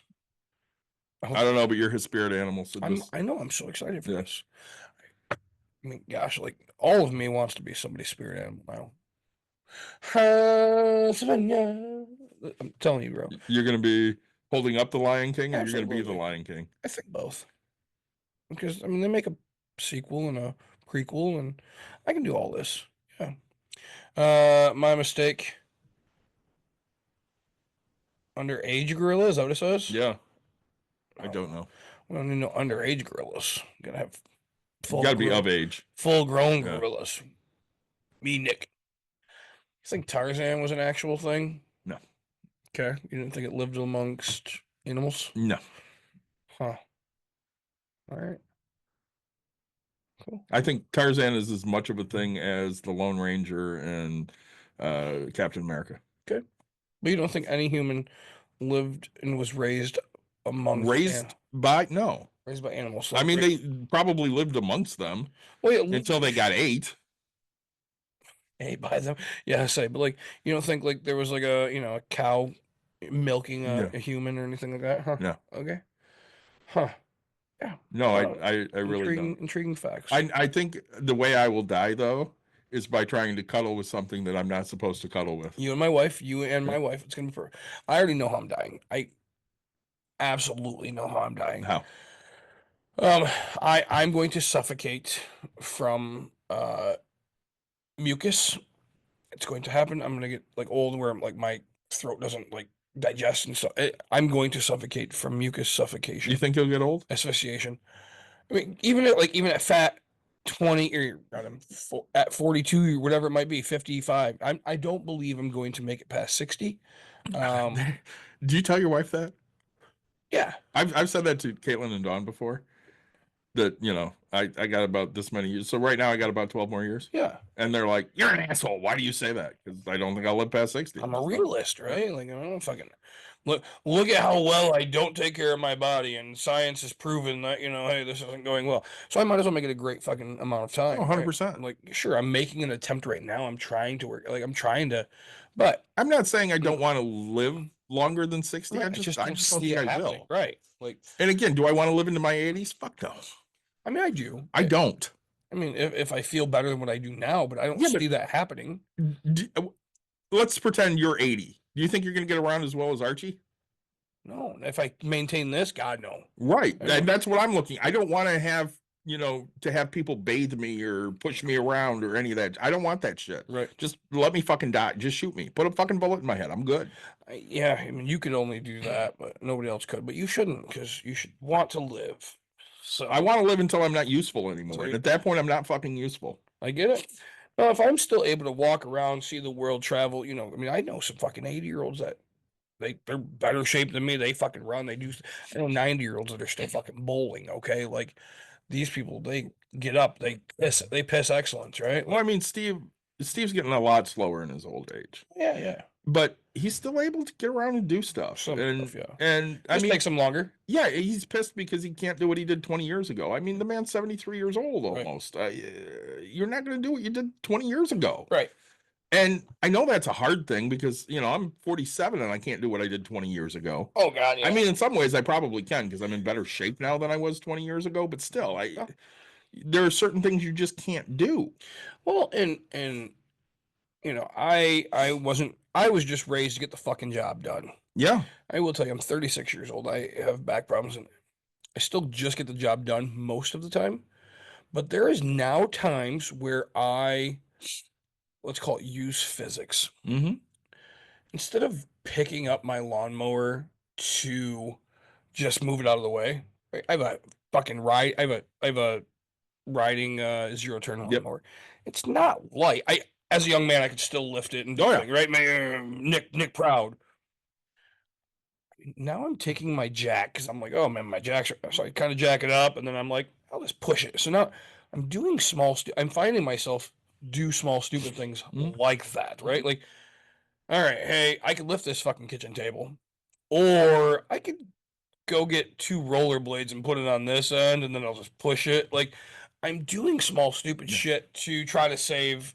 I don't know, but you're his spirit animal. So I know I'm so excited for Yeah. this. I mean, gosh, like all of me wants to be somebody's spirit animal now. I'm telling you, bro. you're going to be holding up the Lion King, or you're going to be the Absolutely. Lion King? I think both. Because I mean, they make a sequel and a prequel, and I can do all this. Yeah. My mistake. Underage gorilla, is that what it says? Yeah. I don't know. We don't need no underage gorillas. Gotta have You got to be of age. full-grown Yeah. gorillas. Me, Nick. You think Tarzan was an actual thing? No. Okay. You didn't think it lived amongst animals? No. Huh. All right. Cool. I think Tarzan is as much of a thing as the Lone Ranger and Captain America. Okay. But you don't think any human lived and was raised among Raised by no. raised by animals? I mean, they probably lived amongst them until they got ate. ate by them. Yeah, I say, but like you don't think like there was like a cow milking No. a human or anything like that? Huh? No. Okay. Huh. Yeah. No, I really don't. Intriguing facts. I think the way I will die though is by trying to cuddle with something that I'm not supposed to cuddle with. You and my wife, it's gonna be for. I already know how I'm dying. I absolutely know how I'm dying. How? I'm going to suffocate from mucus. It's going to happen. I'm gonna get like old where like my throat doesn't like digest and stuff. I'm going to suffocate from mucus suffocation. You think you'll get old? Asphyxiation. I mean, even at fat 20 or at 42 or whatever it might be, 55. I don't believe I'm going to make it past 60. Do you tell your wife that? Yeah. I've said that to Caitlin and Dawn before. that, I got about this many years. So right now I got about 12 more years. Yeah. And they're like, you're an asshole. Why do you say that? Because I don't think I'll live past 60. I'm a realist, right? Like, I don't fucking look at how well I don't take care of my body, and science has proven that, hey, this isn't going well. So I might as well make it a great fucking amount of time. Oh, right? 100%. Like, sure, I'm making an attempt right now. I'm trying to work. Like, I'm trying to, but I'm not saying I don't want to live longer than 60. right, I just don't see think it I happening. will. Right. Like, And again, do I want to live into my 80s? Fuck no. I mean, I do. I don't. I mean, if I feel better than what I do now, but I don't Yeah, but- see that happening. Let's pretend you're 80. Do you think you're going to get around as well as Archie? No, if I maintain this, God, no. Right. I know. And that's what I'm looking. I don't want to have, to have people bathe me or push me around or any of that. I don't want that shit. Right. Just let me fucking die. Just shoot me. Put a fucking bullet in my head. I'm good. Yeah, I mean, you could only do that, but nobody else could. But you shouldn't, because you should want to live. So I want to live until I'm not useful anymore. And at that point, I'm not fucking useful. I get it. Well, if I'm still able to walk around, see the world, travel, I mean, I know some fucking 80-year-olds that they're better shape than me. They fucking run. They do. I know 90-year-olds that are still fucking bowling. Okay, like these people, they get up, they piss excellence, right? Well, I mean, Steve's getting a lot slower in his old age. Yeah. But he's still able to get around and do stuff. Some and stuff, yeah. And I Just mean, takes them longer. yeah, he's pissed because he can't do what he did 20 years ago. I mean, the man's 73 years old Right. almost. You're not going to do what you did 20 years ago. Right. And I know that's a hard thing because, I'm 47 and I can't do what I did 20 years ago. Oh God. Yeah. I mean, in some ways I probably can because I'm in better shape now than I was 20 years ago, but still, there are certain things you just can't do. Well, and I was just raised to get the fucking job done. Yeah. I will tell you, I'm 36 years old. I have back problems, and I still just get the job done most of the time. But there is now times where let's call it, use physics. Mm-hmm. Instead of picking up my lawnmower to just move it out of the way. Right? I have a fucking ride. I have a riding zero turn lawnmower. It's not light. As a young man, I could still lift it and do things, right? Nick Proud. Now I'm taking my jack because I'm like, oh man, my jack's. So I kind of jack it up, and then I'm like, I'll just push it. So now I'm doing I'm finding myself do small stupid things like that, right? Like, all right, hey, I could lift this fucking kitchen table, or I could go get 2 rollerblades and put it on this end, and then I'll just push it. Like, I'm doing small stupid shit to try to save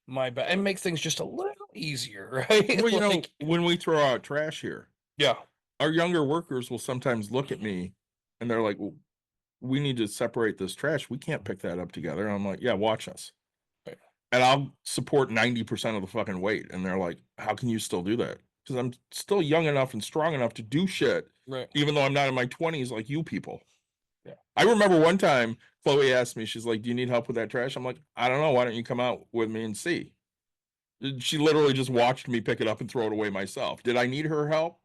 my back and make things just a little easier, right? Well, when we throw out trash here, yeah, our younger workers will sometimes look at me and they're like, well, we need to separate this trash. We can't pick that up together. And I'm like, yeah, watch us. Right. And I'll support 90% of the fucking weight. And they're like, how can you still do that? Because I'm still young enough and strong enough to do shit, right. Even though I'm not in my 20s like you people. Yeah. I remember one time Chloe asked me, she's like, do you need help with that trash? I'm like, I don't know. Why don't you come out with me and see? She literally just watched me pick it up and throw it away myself. Did I need her help?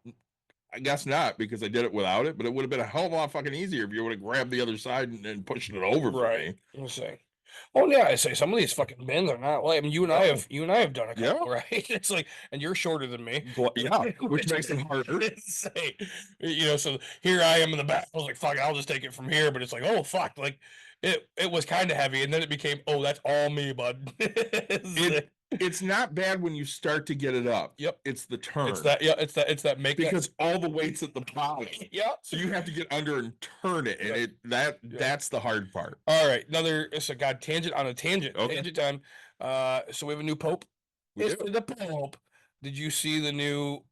I guess not, because I did it without it, but it would have been a hell of a lot fucking easier if you would have grabbed the other side and pushed it over for me. I'm saying. Oh yeah, I say some of these fucking bins are not light. I mean, you and I have done a couple, right? It's like, and you're shorter than me. Yeah, which makes it harder. So here I am in the back. I was like, fuck, I'll just take it from here. But it's like, oh fuck, like it was kind of heavy, and then it became, oh, that's all me, bud. It's not bad when you start to get it up. Yep. It's the turn. It's that make because all the weight's at the bottom. Yeah. So you have to get under and turn it. And that's the hard part. All right. It's a tangent on a tangent. Okay. Tangent time. So we have a new Pope. It's the Pope. Did you see the new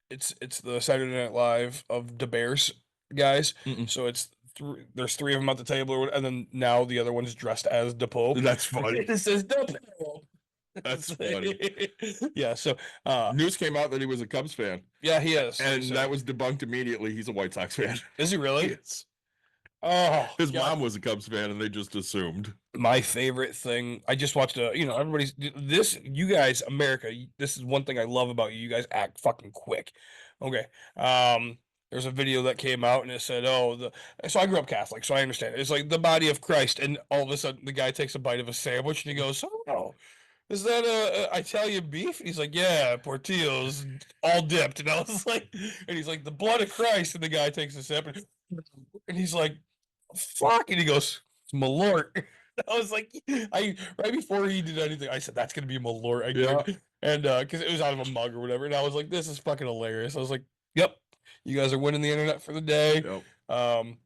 it's the Saturday Night Live of the Bears guys? Mm-mm. So there's 3 of them at the table, and then now the other one's dressed as the Pope. That's funny. It says the Pope. That's funny. Yeah. So news came out that he was a Cubs fan. Yeah, he is. And that was debunked immediately. He's a White Sox fan. Is he really? Yes. Oh, his mom was a Cubs fan, and they just assumed. My favorite thing, I just watched everybody's you guys, America, this is one thing I love about you. You guys act fucking quick. Okay. There's a video that came out and it said, so I grew up Catholic, so I understand. It's like the body of Christ, and all of a sudden the guy takes a bite of a sandwich and he goes, oh, is that a Italian beef? And he's like, yeah, Portillo's all dipped. And I was like, and he's like, the blood of Christ. And the guy takes a sip and he's like, fuck? And he goes, it's Malort. I was like, right before he did anything, I said, that's going to be Malort. Yeah. And because it was out of a mug or whatever. And I was like, this is fucking hilarious. I was like, yep, you guys are winning the internet for the day. Yep.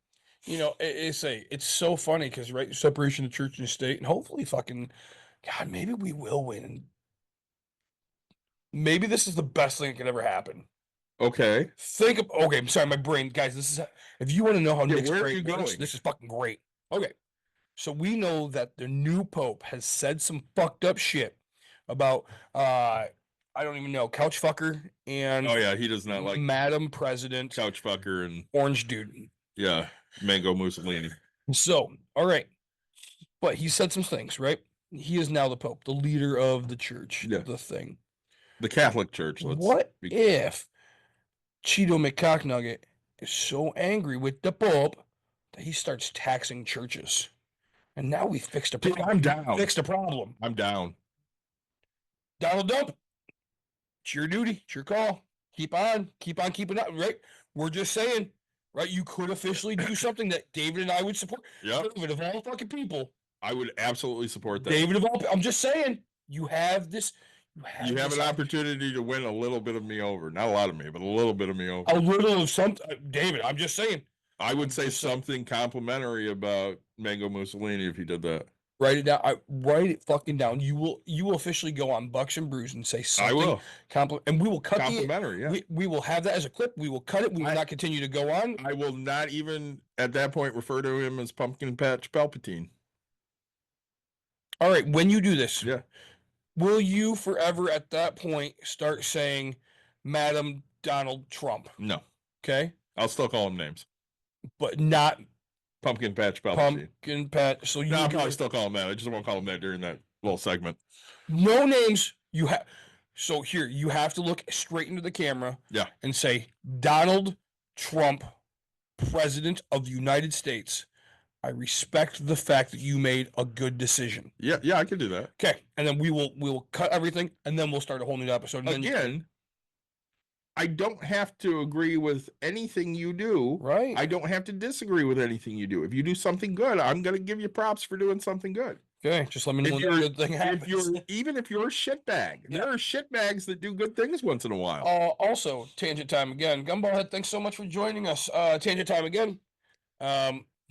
It's so funny because, right, separation of church and state. And hopefully, fucking, God, maybe we will win. Maybe this is the best thing that could ever happen. Okay. Okay, I'm sorry, my brain, guys. If you want to know how Nick's where are brain you works, going? this is fucking great. Okay, so we know that the new pope has said some fucked up shit about I don't even know, couch fucker and Oh yeah, he does not like Madam President, couch fucker and orange dude. yeah, Mango Mussolini. So, all right, but he said some things, right? He is now the pope, the leader of the church, Yeah. the thing. The Catholic Church. What if Cheeto McCocknugget is so angry with the Pope that he starts taxing churches? And now we fixed a problem. I'm down. Fixed a problem. I'm down. Donald Trump, it's your duty. It's your call. Keep on keeping up, right? We're just saying, right? You could officially do something that David and I would support. Yep. David of all fucking people. I would absolutely support that. David of all, I'm just saying, you have this. You have an opportunity to win a little bit of me over. Not a lot of me, but a little bit of me over. A little of something. David, I'm just saying. I would say something complimentary about Mango Mussolini if he did that. Write it down. Write it fucking down. You will officially go on Bucks and Brews and say something. I will. And we will cut complimentary. Yeah. We will have that as a clip. We will cut it. We will not continue to go on. I will not even at that point refer to him as Pumpkin Patch Palpatine. All right. When you do this, yeah, will you forever at that point start saying, Madam Donald Trump? No. Okay. I'll still call him names, but not Pumpkin Patch Palpatine. Pumpkin Patch. So I'll probably still call him that. I just won't call him that during that little segment. No names. You have. So here you have to look straight into the camera. Yeah. And say, Donald Trump, President of the United States. I respect the fact that you made a good decision. Yeah, I can do that. Okay, and then we will cut everything, and then we'll start a whole new episode. And again, I don't have to agree with anything you do. Right. I don't have to disagree with anything you do. If you do something good, I'm going to give you props for doing something good. Okay, just let me know when a good thing happens. Even if you're a shitbag, there are shitbags that do good things once in a while. Also, Tangent Time again. Gumballhead, thanks so much for joining us. Tangent Time again.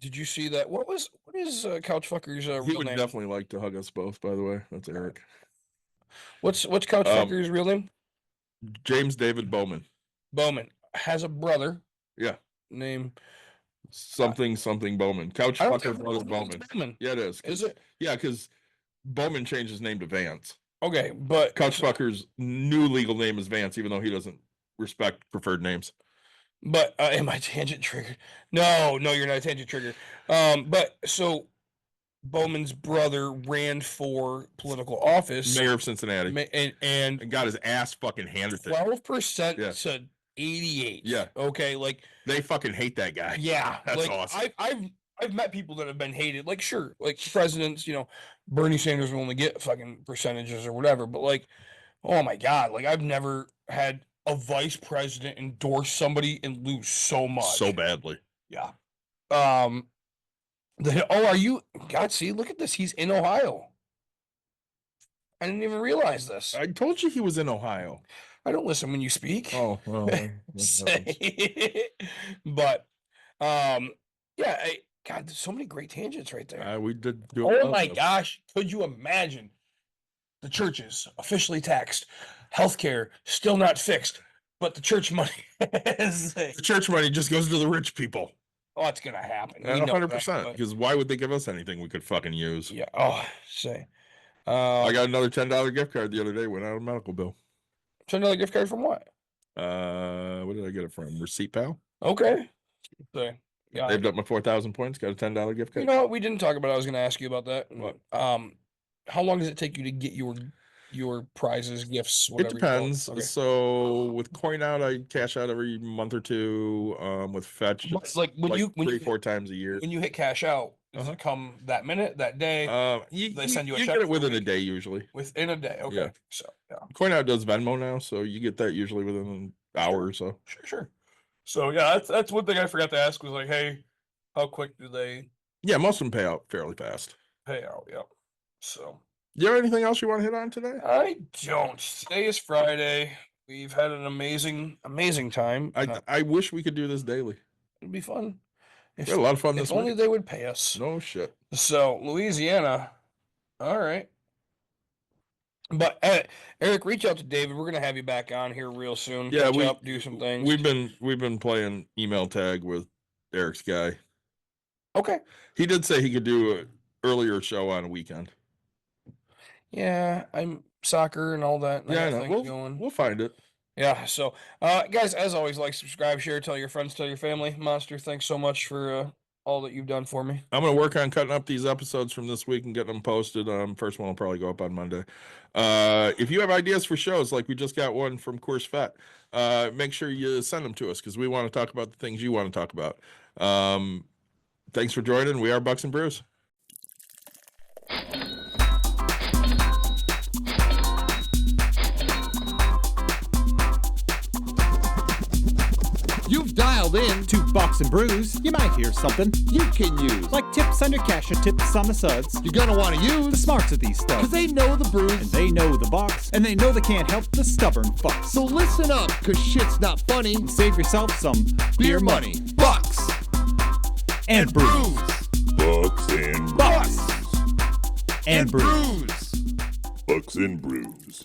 Did you see that? What is Couch Fucker's real name? He would definitely like to hug us both, by the way. That's Eric. What's Couch Fucker's real name? James David Bowman. Bowman has a brother. Yeah. Name something Bowman. Couch Fucker brother Bowman. Yeah, it is. Is it? Yeah, because Bowman changed his name to Vance. Okay, but Couch Fucker's new legal name is Vance, even though he doesn't respect preferred names. But am I tangent triggered? No, you're not tangent triggered. But so Bowman's brother ran for political office, mayor of Cincinnati, and got his ass fucking handed to 12% to 88. Yeah. Okay, like they fucking hate that guy. Yeah, that's awesome. I've met people that have been hated. Like, sure, like presidents, Bernie Sanders will only get fucking percentages or whatever. But like, oh my God, like I've never had a vice president endorse somebody and lose so much. So badly. Yeah. Are you God, see, look at this. He's in Ohio. I didn't even realize this. I told you he was in Ohio. I don't listen when you speak. Oh, well. But yeah, God, there's so many great tangents right there. We did do Oh my gosh, could you imagine? The churches officially taxed, healthcare still not fixed, but the church money the church money just goes to the rich people. Oh, it's gonna happen. 100%. Because why would they give us anything we could fucking use? Yeah. Oh, say. I got another $10 gift card the other day. Went out of medical bill. $10 gift card from what? What did I get it from? Receipt Pal. Okay. So, yeah. Saved up my 4,000 points. Got a $10 gift card. You know what? We didn't talk about it. I was going to ask you about that. What? How long does it take you to get your prizes, gifts, whatever? It depends. Okay. So with Coin Out, I cash out every month or two. With Fetch, it's like when you 3-4 times a year. When you hit cash out, does it come that minute, that day? They send you a check. You get it within a day usually. Within a day, okay. Yeah. So yeah. Coin Out does Venmo now, so you get that usually within an hour or so. Sure. So yeah, that's one thing I forgot to ask was like, hey, How quick do they Yeah, most of them pay out fairly fast. pay out? Yep. So Do you have anything else you want to hit on today? I don't. Today is Friday. We've had an amazing time. I wish we could do this daily. It'd be fun. We had a lot of fun If this only week. they would pay us. No shit. So Louisiana, all right. But Eric, reach out to David. We're gonna have you back on here real soon. Yeah, Catch up, do some things. We've been playing email tag with Eric's guy. Okay. He did say he could do an earlier show on a weekend. Yeah, I'm soccer and all that. Yeah, I know. Things going. We'll find it. Yeah. So, guys, as always, like, subscribe, share, tell your friends, tell your family. Monster, thanks so much for all that you've done for me. I'm going to work on cutting up these episodes from this week and getting them posted. First one will probably go up on Monday. If you have ideas for shows, like we just got one from Coors Fet, make sure you send them to us because we want to talk about the things you want to talk about. Thanks for joining. We are Bucks and Brews. You've dialed in To Bucks and Brews, you might hear something you can use. like tips on your cash or tips on the suds. You're gonna want to The use smarts of these because stuff. they know the brews. And they know the Bucks, and they know they can't help the stubborn fucks. So listen up, cause shit's not funny. And save yourself some Beer money, bucks, and brews. Bucks and Bucks Brews. and brews. brews. Bucks and Brews.